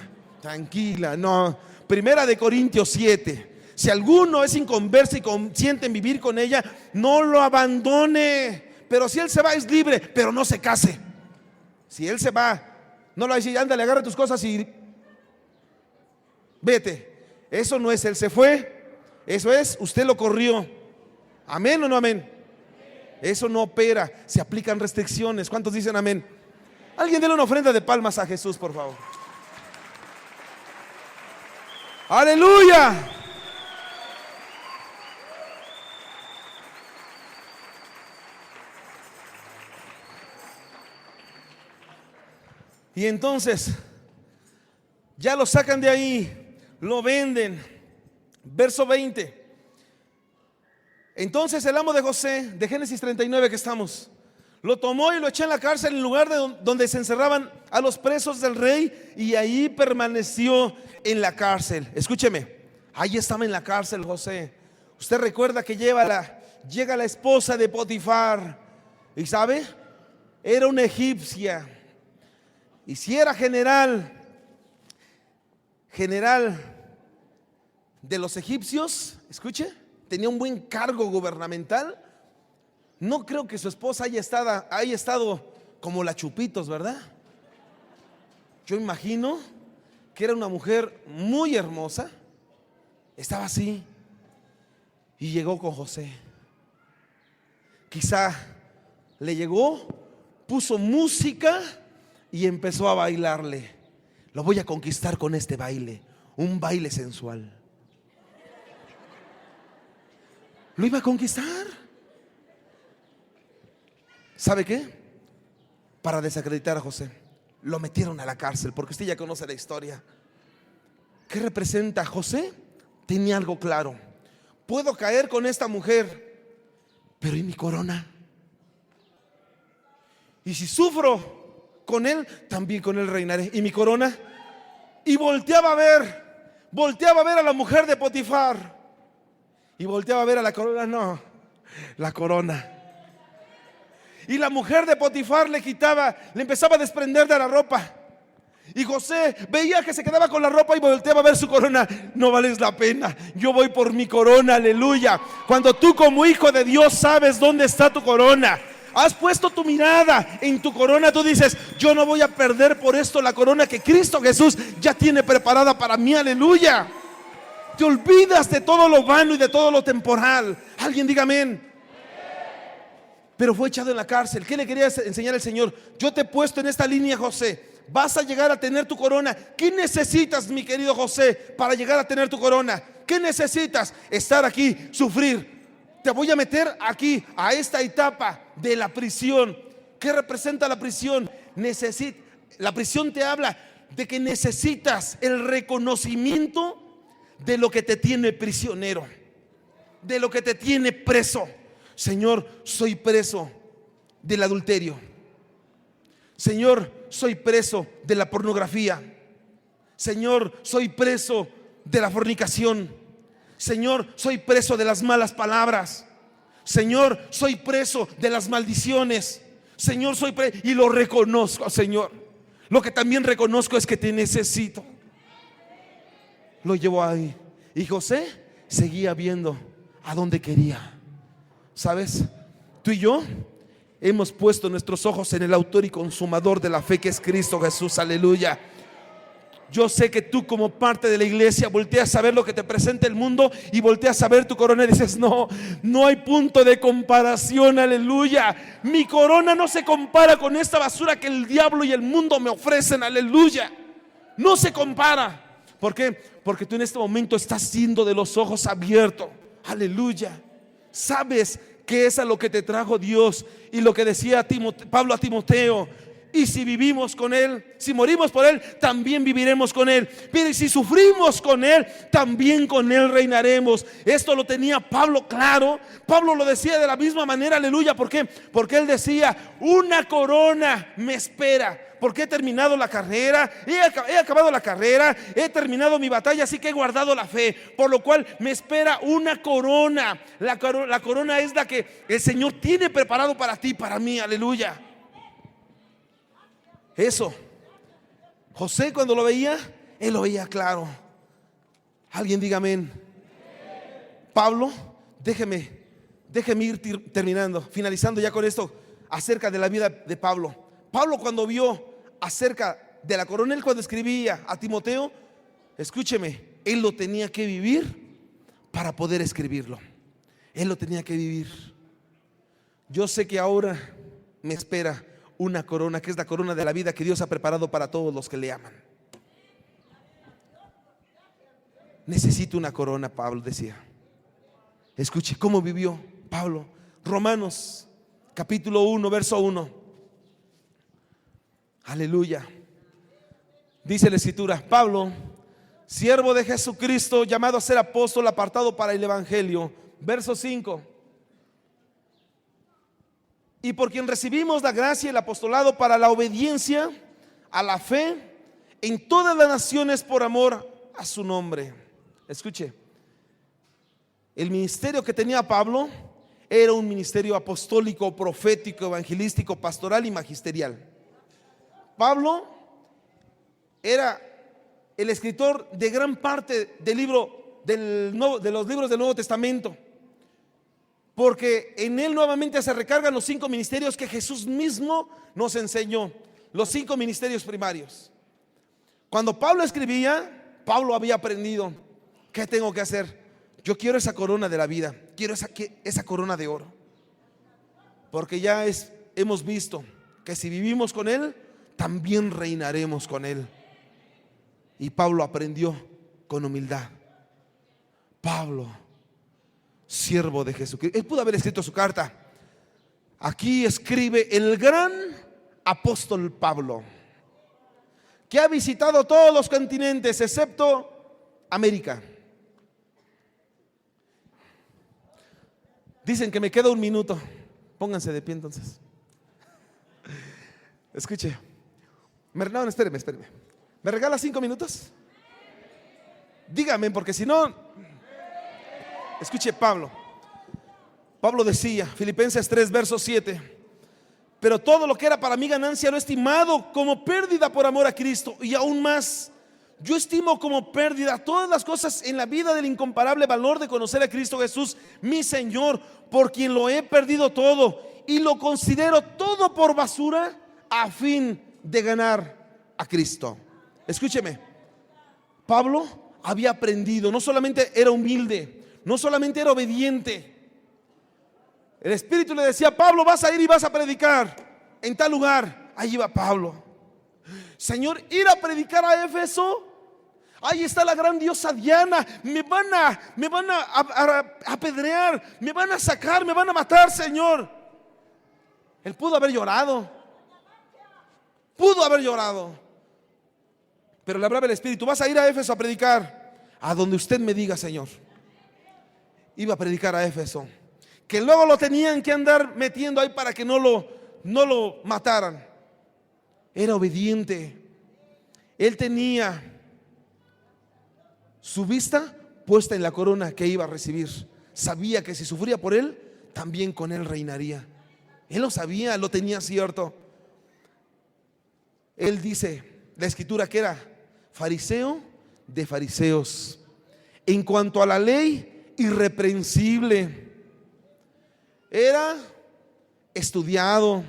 S1: No. Primera de Corintios 7. Si alguno es inconverso y consiente en vivir con ella, no lo abandone. Pero si él se va, es libre, pero no se case. Si él se va, no le va a decir: ándale, agarra tus cosas y vete. Eso no es: él se fue. Eso es: usted lo corrió. ¿Amén o no amén? Eso no opera. Se aplican restricciones. ¿Cuántos dicen amén? Alguien déle una ofrenda de palmas a Jesús, por favor. Aleluya. Y entonces ya lo sacan de ahí, lo venden. Verso 20. Entonces el amo de José, de Génesis 39 que estamos, lo tomó y lo echó en la cárcel, en el lugar donde se encerraban a los presos del rey, y ahí permaneció en la cárcel. Escúcheme, ahí estaba en la cárcel José. Usted recuerda que llega la esposa de Potifar, y sabe, era una egipcia. Y si era general de los egipcios, escuche, tenía un buen cargo gubernamental. No creo que su esposa haya estado como la Chupitos, ¿verdad? Yo imagino que era una mujer muy hermosa. Estaba así y llegó con José. Quizá le llegó, puso música y empezó a bailarle. Lo voy a conquistar con este baile, un baile sensual. Lo iba a conquistar. ¿Sabe qué? Para desacreditar a José. lo metieron a la cárcel, porque usted ya conoce la historia. ¿Qué representa? José tenía algo claro: puedo caer con esta mujer, pero ¿y mi corona? Y si sufro con él, también con él reinaré. ¿Y mi corona? Y volteaba a ver a la mujer de Potifar, y volteaba a ver a la corona. No, la corona. Y la mujer de Potifar le empezaba a desprender de la ropa. Y José veía que se quedaba con la ropa y volteaba a ver su corona. No vales la pena, yo voy por mi corona, aleluya. Cuando tú como hijo de Dios sabes dónde está tu corona, has puesto tu mirada en tu corona, tú dices: yo no voy a perder por esto la corona que Cristo Jesús ya tiene preparada para mí, aleluya. Te olvidas de todo lo vano y de todo lo temporal. Alguien diga amén. Pero fue echado en la cárcel. ¿Qué le quería enseñar el Señor? Yo te he puesto en esta línea, José. Vas a llegar a tener tu corona. ¿Qué necesitas, mi querido José, para llegar a tener tu corona? ¿Qué necesitas? Estar aquí, sufrir. Te voy a meter aquí, a esta etapa de la prisión. ¿Qué representa la prisión? La prisión te habla de que necesitas el reconocimiento de lo que te tiene prisionero, de lo que te tiene preso. Señor, soy preso del adulterio. Señor, soy preso de la pornografía. Señor, soy preso de la fornicación. Señor, soy preso de las malas palabras. Señor, soy preso de las maldiciones. Señor, soy preso, y lo reconozco, Señor. Lo que también reconozco es que te necesito. Lo llevó ahí. Y José seguía viendo a dónde quería. ¿Sabes? Tú y yo hemos puesto nuestros ojos en el autor y consumador de la fe, que es Cristo Jesús, aleluya. Yo sé que tú, como parte de la iglesia, volteas a ver lo que te presenta el mundo y volteas a ver tu corona y dices: no hay punto de comparación, aleluya. Mi corona no se compara con esta basura que el diablo y el mundo me ofrecen, aleluya. No se compara. ¿Por qué? Porque tú en este momento estás siendo de los ojos abiertos, aleluya. Sabes que es a lo que te trajo Dios, y lo que decía Pablo a Timoteo: y si vivimos con Él, si morimos por Él, también viviremos con Él. Pero si sufrimos con Él, también con Él reinaremos. Esto lo tenía Pablo claro. Pablo lo decía de la misma manera, aleluya. ¿Por qué? Porque él decía: una corona me espera. Porque he terminado la carrera, he acabado la carrera, he terminado mi batalla, así que he guardado la fe, por lo cual me espera una corona. La corona es la que el Señor tiene preparado para ti, para mí, aleluya. Eso, José, cuando lo veía, él lo veía claro. Alguien diga amén. Pablo, déjeme ir terminando, finalizando ya con esto acerca de la vida de Pablo. Pablo, cuando vio acerca de la corona, él cuando escribía a Timoteo, escúcheme, él lo tenía que vivir para poder escribirlo. Él lo tenía que vivir. Yo sé que ahora me espera una corona, que es la corona de la vida que Dios ha preparado para todos los que le aman. Necesito una corona, Pablo decía. Escuche cómo vivió Pablo. Romanos capítulo 1, verso 1. Aleluya. Dice la escritura: Pablo, siervo de Jesucristo, llamado a ser apóstol, apartado para el evangelio. Verso 5. Y por quien recibimos la gracia y el apostolado para la obediencia a la fe en todas las naciones por amor a su nombre. Escuche, el ministerio que tenía Pablo era un ministerio apostólico, profético, evangelístico, pastoral y magisterial. Pablo era el escritor de gran parte de los libros del Nuevo Testamento, porque en él nuevamente se recargan los 5 ministerios que Jesús mismo nos enseñó, los 5 ministerios primarios. Cuando Pablo escribía, Pablo había aprendido: ¿qué tengo que hacer? Yo quiero esa corona de la vida, quiero esa corona de oro, porque ya hemos visto que si vivimos con Él, también reinaremos con Él. Y Pablo aprendió con humildad. Pablo, siervo de Jesucristo. Él pudo haber escrito su carta: aquí escribe el gran apóstol Pablo. que ha visitado todos los continentes excepto América. Dicen que me queda un minuto. Pónganse de pie entonces. Escuche. No, espéreme. ¿Me regala 5 minutos? Dígame, porque si no... Escuche, Pablo decía, Filipenses 3, verso 7: pero todo lo que era para mí ganancia lo he estimado como pérdida por amor a Cristo. Y aún más, yo estimo como pérdida todas las cosas en la vida del incomparable valor de conocer a Cristo Jesús, mi Señor, por quien lo he perdido todo y lo considero todo por basura a fin de ganar a Cristo. Escúcheme, Pablo había aprendido, no solamente era humilde, no solamente era obediente. El Espíritu le decía: Pablo, vas a ir y vas a predicar en tal lugar. Ahí iba Pablo. Señor, ir a predicar a Éfeso, ahí está la gran diosa Diana, me van a apedrear, me van a sacar, me van a matar, Señor. Él pudo haber llorado, pero le hablaba el Espíritu: vas a ir a Éfeso a predicar, a donde usted me diga, Señor. Iba a predicar a Éfeso, que luego lo tenían que andar metiendo ahí para que no lo mataran. Era obediente. Él tenía su vista puesta en la corona que iba a recibir. Sabía que si sufría por él, también con él reinaría. Él lo sabía, lo tenía cierto. Él dice, la escritura, que era fariseo de fariseos. En cuanto a la ley, irreprensible. Era estudiado,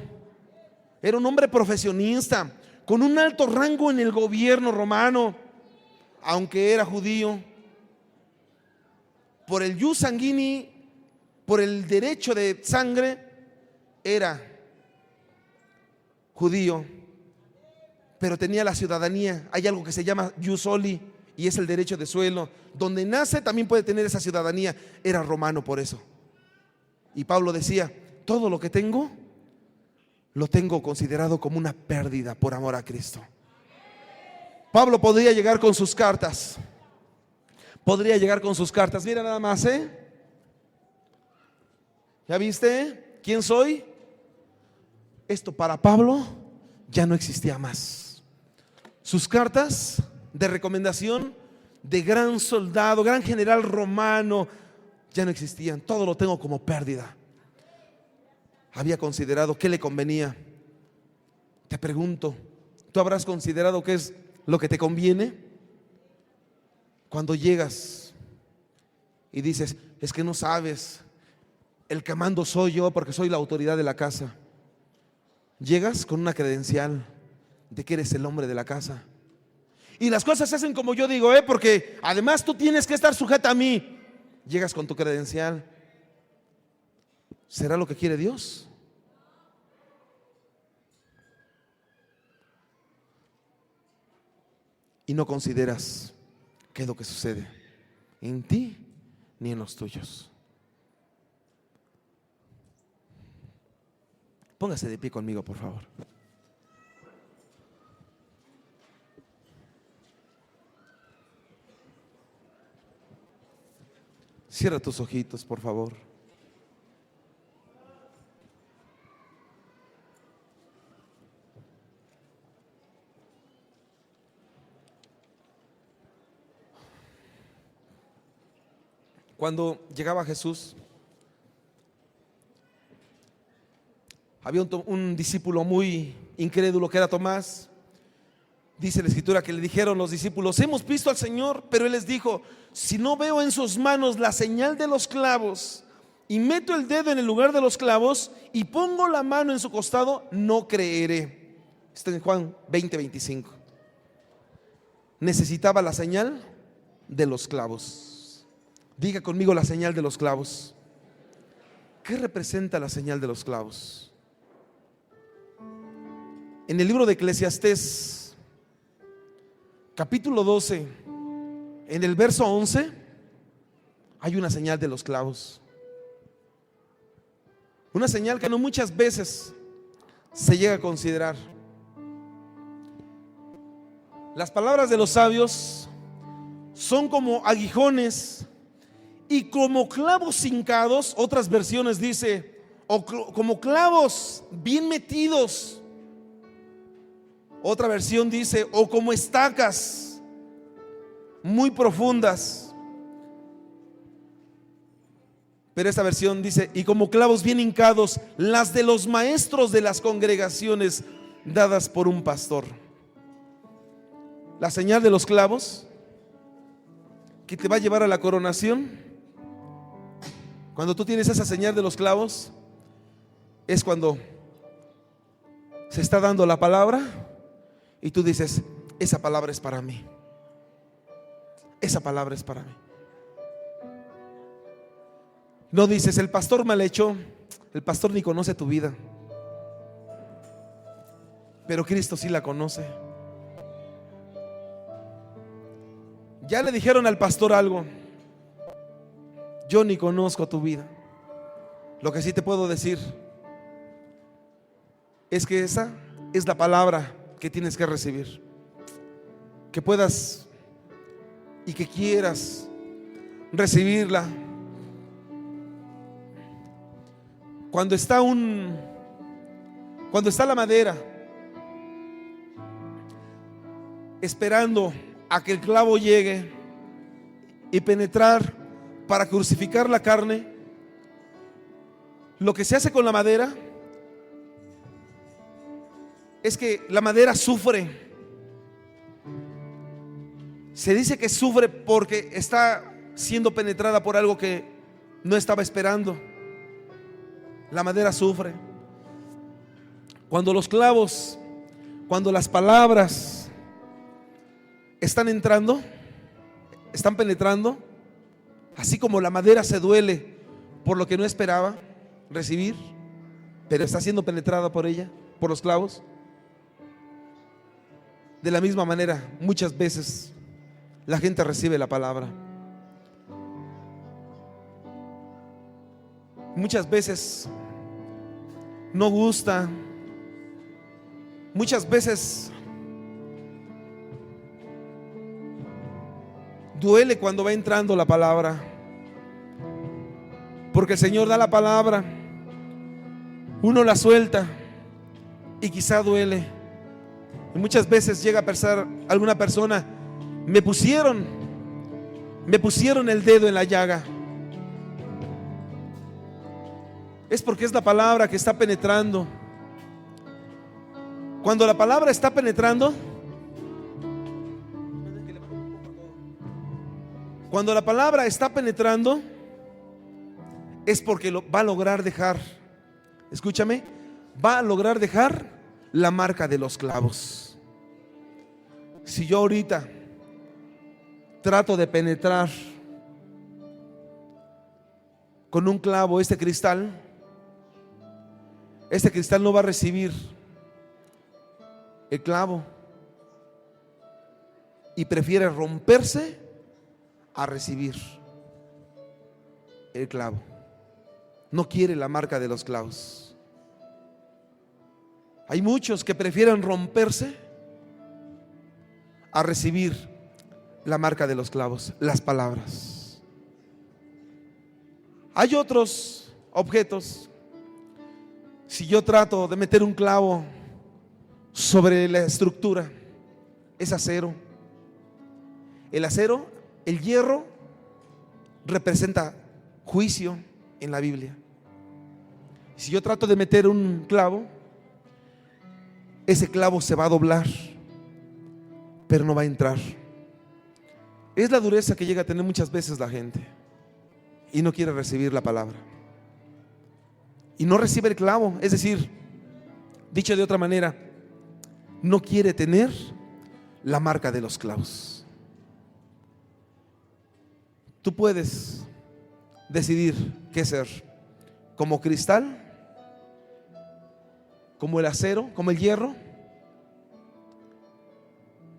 S1: era un hombre profesionista, con un alto rango en el gobierno romano, aunque era judío. Por el ius sanguini, por el derecho de sangre, era judío, pero tenía la ciudadanía. Hay algo que se llama ius soli, y es el derecho de suelo. Donde nace también puede tener esa ciudadanía. Era romano por eso. Y Pablo decía: todo lo que tengo, lo tengo considerado como una pérdida por amor a Cristo. Pablo podría llegar con sus cartas. Mira nada más, ¿ya viste quién soy? Esto para Pablo ya no existía más. Sus cartas de recomendación de gran soldado, gran general romano, ya no existían. Todo lo tengo como pérdida. Había considerado qué le convenía. Te pregunto, ¿tú habrás considerado qué es lo que te conviene? Cuando llegas y dices: es que no sabes, el que mando soy yo porque soy la autoridad de la casa. Llegas con una credencial de que eres el hombre de la casa. Y las cosas se hacen como yo digo, porque además tú tienes que estar sujeta a mí. Llegas con tu credencial. ¿Será lo que quiere Dios? Y no consideras qué es lo que sucede en ti ni en los tuyos. Póngase de pie conmigo, por favor. Cierra tus ojitos, por favor. Cuando llegaba Jesús, había un discípulo muy incrédulo que era Tomás. Dice la escritura que le dijeron los discípulos: hemos visto al Señor. Pero él les dijo: si no veo en sus manos la señal de los clavos, y meto el dedo en el lugar de los clavos, y pongo la mano en su costado, no creeré. Está en Juan 20:25. Necesitaba la señal de los clavos. Diga conmigo: la señal de los clavos. ¿Qué representa la señal de los clavos? En el libro de Eclesiastés, capítulo 12, en el verso 11, hay una señal de los clavos. Una señal que no muchas veces se llega a considerar. Las palabras de los sabios son como aguijones y como clavos hincados. Otras versiones dice, o como clavos bien metidos. Otra versión dice, o como estacas muy profundas. Pero esta versión dice, y como clavos bien hincados, las de los maestros de las congregaciones dadas por un pastor. La señal de los clavos que te va a llevar a la coronación, cuando tú tienes esa señal de los clavos, es cuando se está dando la palabra y tú dices, esa palabra es para mí. Esa palabra es para mí. No dices, el pastor mal hecho, el pastor ni conoce tu vida, pero Cristo sí la conoce. Ya le dijeron al pastor algo, yo ni conozco tu vida. Lo que sí te puedo decir es que esa es la palabra que tienes que recibir, que puedas y que quieras recibirla. Cuando está la madera esperando a que el clavo llegue y penetrar para crucificar la carne, lo que se hace con la madera es que la madera sufre. Se dice que sufre porque está siendo penetrada por algo que no estaba esperando. La madera sufre. Cuando los clavos, cuando las palabras están entrando, están penetrando, así como la madera se duele por lo que no esperaba recibir, pero está siendo penetrada por ella, por los clavos. De la misma manera, muchas veces la gente recibe la palabra. Muchas veces no gusta. Muchas veces duele cuando va entrando la palabra, porque el Señor da la palabra, uno la suelta y quizá duele. Y muchas veces llega a pensar alguna persona, me pusieron el dedo en la llaga. Es porque es la palabra que está penetrando. Cuando la palabra está penetrando, cuando la palabra está penetrando, es porque va a lograr dejar, escúchame, va a lograr dejar la marca de los clavos. Si yo ahorita trato de penetrar con un clavo este cristal no va a recibir el clavo y prefiere romperse a recibir el clavo. No quiere la marca de los clavos. Hay muchos que prefieren romperse a recibir la marca de los clavos, las palabras. Hay otros objetos. Si yo trato de meter un clavo sobre la estructura, es acero. El acero, el hierro, representa juicio en la Biblia. Si yo trato de meter un clavo, ese clavo se va a doblar, pero no va a entrar. Es la dureza que llega a tener muchas veces la gente y no quiere recibir la palabra. Y no recibe el clavo, es decir, dicho de otra manera, no quiere tener la marca de los clavos. Tú puedes decidir qué ser, como cristal, como el acero, como el hierro,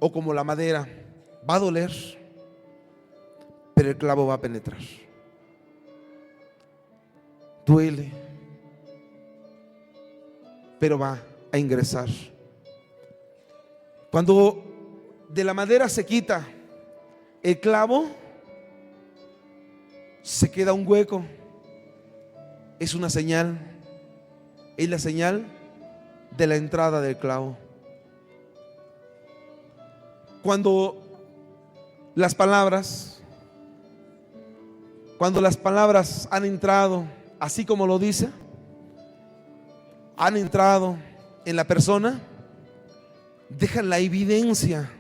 S1: o como la madera. Va a doler, pero el clavo va a penetrar. Duele, pero va a ingresar. Cuando de la madera se quita el clavo, se queda un hueco. Es una señal, es la señal de la entrada del clavo. Cuando las palabras han entrado, así como lo dice, han entrado en la persona, dejan la evidencia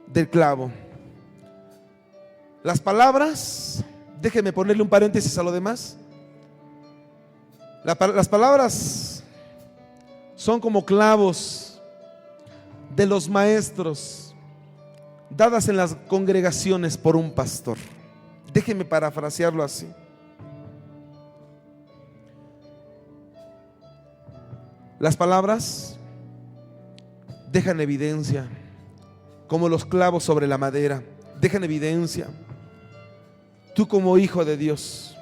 S1: del clavo. Las palabras, déjenme ponerle un paréntesis a lo demás. Las palabras son como clavos de los maestros dadas en las congregaciones por un pastor. Déjenme parafrasearlo así. Las palabras dejan evidencia, como los clavos sobre la madera, dejan evidencia. Tú como hijo de Dios,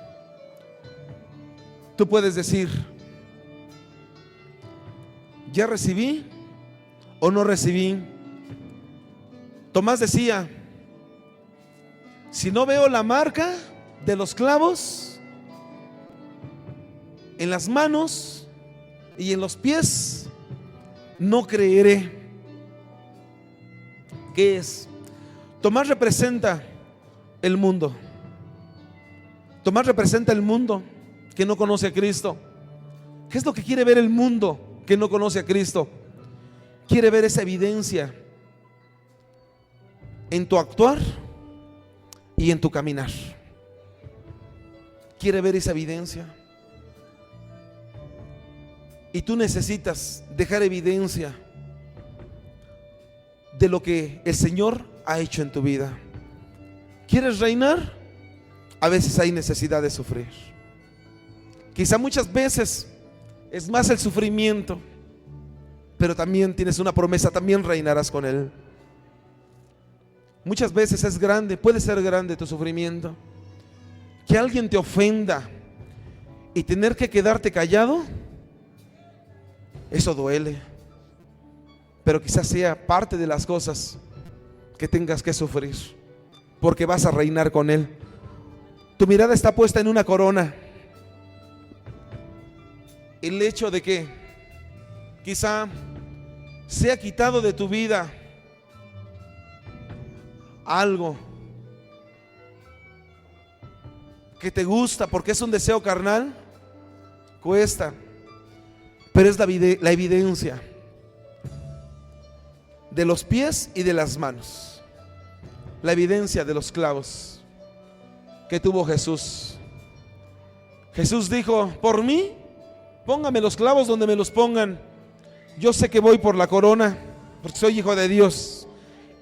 S1: tú puedes decir, ¿ya recibí o no recibí? Tomás decía, si no veo la marca de los clavos en las manos y en los pies, no creeré. ¿Qué es? Tomás representa el mundo. Tomás representa el mundo que no conoce a Cristo. ¿Qué es lo que quiere ver el mundo que no conoce a Cristo? Quiere ver esa evidencia en tu actuar y en tu caminar. Quiere ver esa evidencia. Y tú necesitas dejar evidencia de lo que el Señor ha hecho en tu vida. ¿Quieres reinar? A veces hay necesidad de sufrir. Quizá muchas veces es más el sufrimiento, pero también tienes una promesa, también reinarás con Él. Muchas veces es grande, puede ser grande tu sufrimiento. Que alguien te ofenda y tener que quedarte callado, eso duele. Pero quizás sea parte de las cosas que tengas que sufrir, porque vas a reinar con Él. Tu mirada está puesta en una corona. El hecho de que quizá sea quitado de tu vida algo que te gusta porque es un deseo carnal, cuesta, pero es la evidencia de los pies y de las manos, la evidencia de los clavos que tuvo Jesús. Jesús dijo, por mí, póngame los clavos donde me los pongan. Yo sé que voy por la corona, porque soy hijo de Dios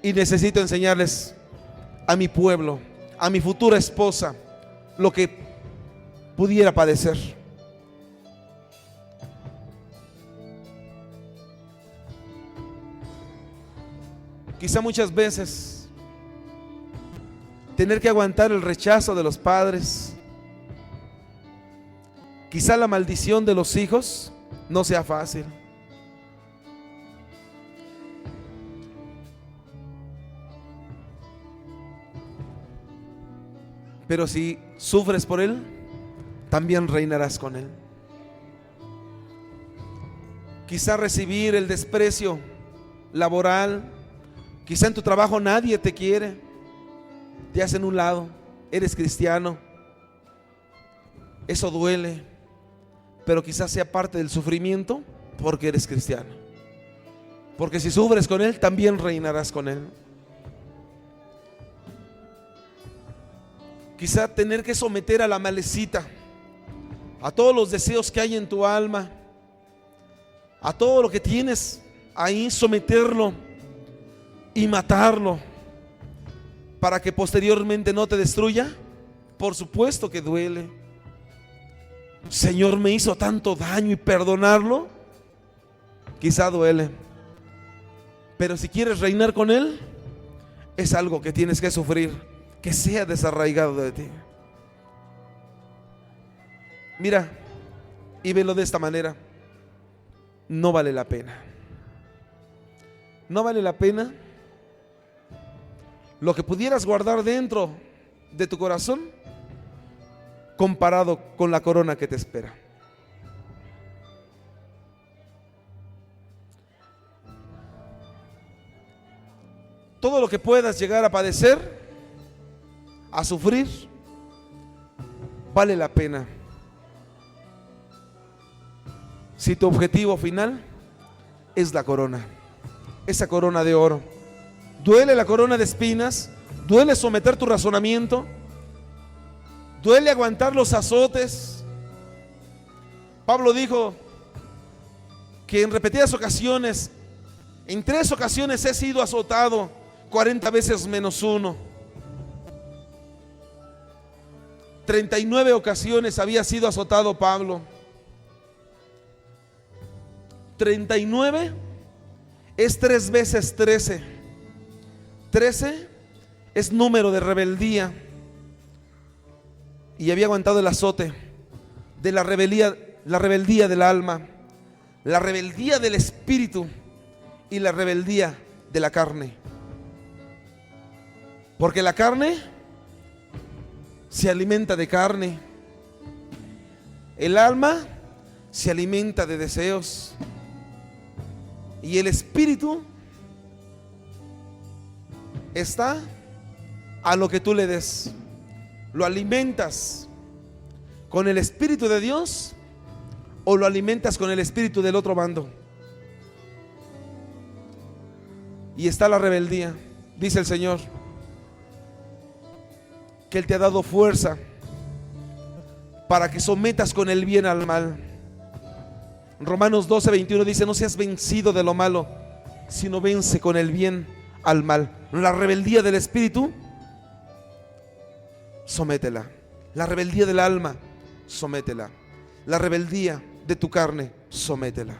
S1: y necesito enseñarles a mi pueblo, a mi futura esposa, lo que pudiera padecer. Quizá muchas veces tener que aguantar el rechazo de los padres, quizá la maldición de los hijos no sea fácil. Pero si sufres por Él, también reinarás con Él. Quizá recibir el desprecio laboral, quizá en tu trabajo nadie te quiere, te hacen un lado, eres cristiano, eso duele, pero quizás sea parte del sufrimiento porque eres cristiano. Porque si sufres con Él, también reinarás con Él. Quizá tener que someter a la malecita, a todos los deseos que hay en tu alma, a todo lo que tienes ahí, someterlo y matarlo para que posteriormente no te destruya. Por supuesto que duele. Señor, me hizo tanto daño y perdonarlo, quizá duele. Pero si quieres reinar con Él, es algo que tienes que sufrir, que sea desarraigado de ti. Mira, y velo de esta manera, no vale la pena. ¿No vale la pena lo que pudieras guardar dentro de tu corazón comparado con la corona que te espera? Todo lo que puedas llegar a padecer, a sufrir, vale la pena si tu objetivo final es la corona, esa corona de oro. Duele la corona de espinas, duele someter tu razonamiento, duele aguantar los azotes. Pablo dijo que en repetidas ocasiones, en 3 ocasiones he sido azotado 40 veces menos 1. 39 ocasiones había sido azotado Pablo. 39 es 3 veces 13. 13 es número de rebeldía. Y había aguantado el azote de la rebeldía del alma, la rebeldía del espíritu y la rebeldía de la carne. Porque la carne se alimenta de carne, el alma se alimenta de deseos y el espíritu está a lo que tú le des. ¿Lo alimentas con el espíritu de Dios o lo alimentas con el espíritu del otro bando? Y está la rebeldía. Dice el Señor que Él te ha dado fuerza para que sometas con el bien al mal. Romanos 12:21 dice: no seas vencido de lo malo, sino vence con el bien al mal. La rebeldía del espíritu, sométela. La rebeldía del alma, sométela. La rebeldía de tu carne, sométela.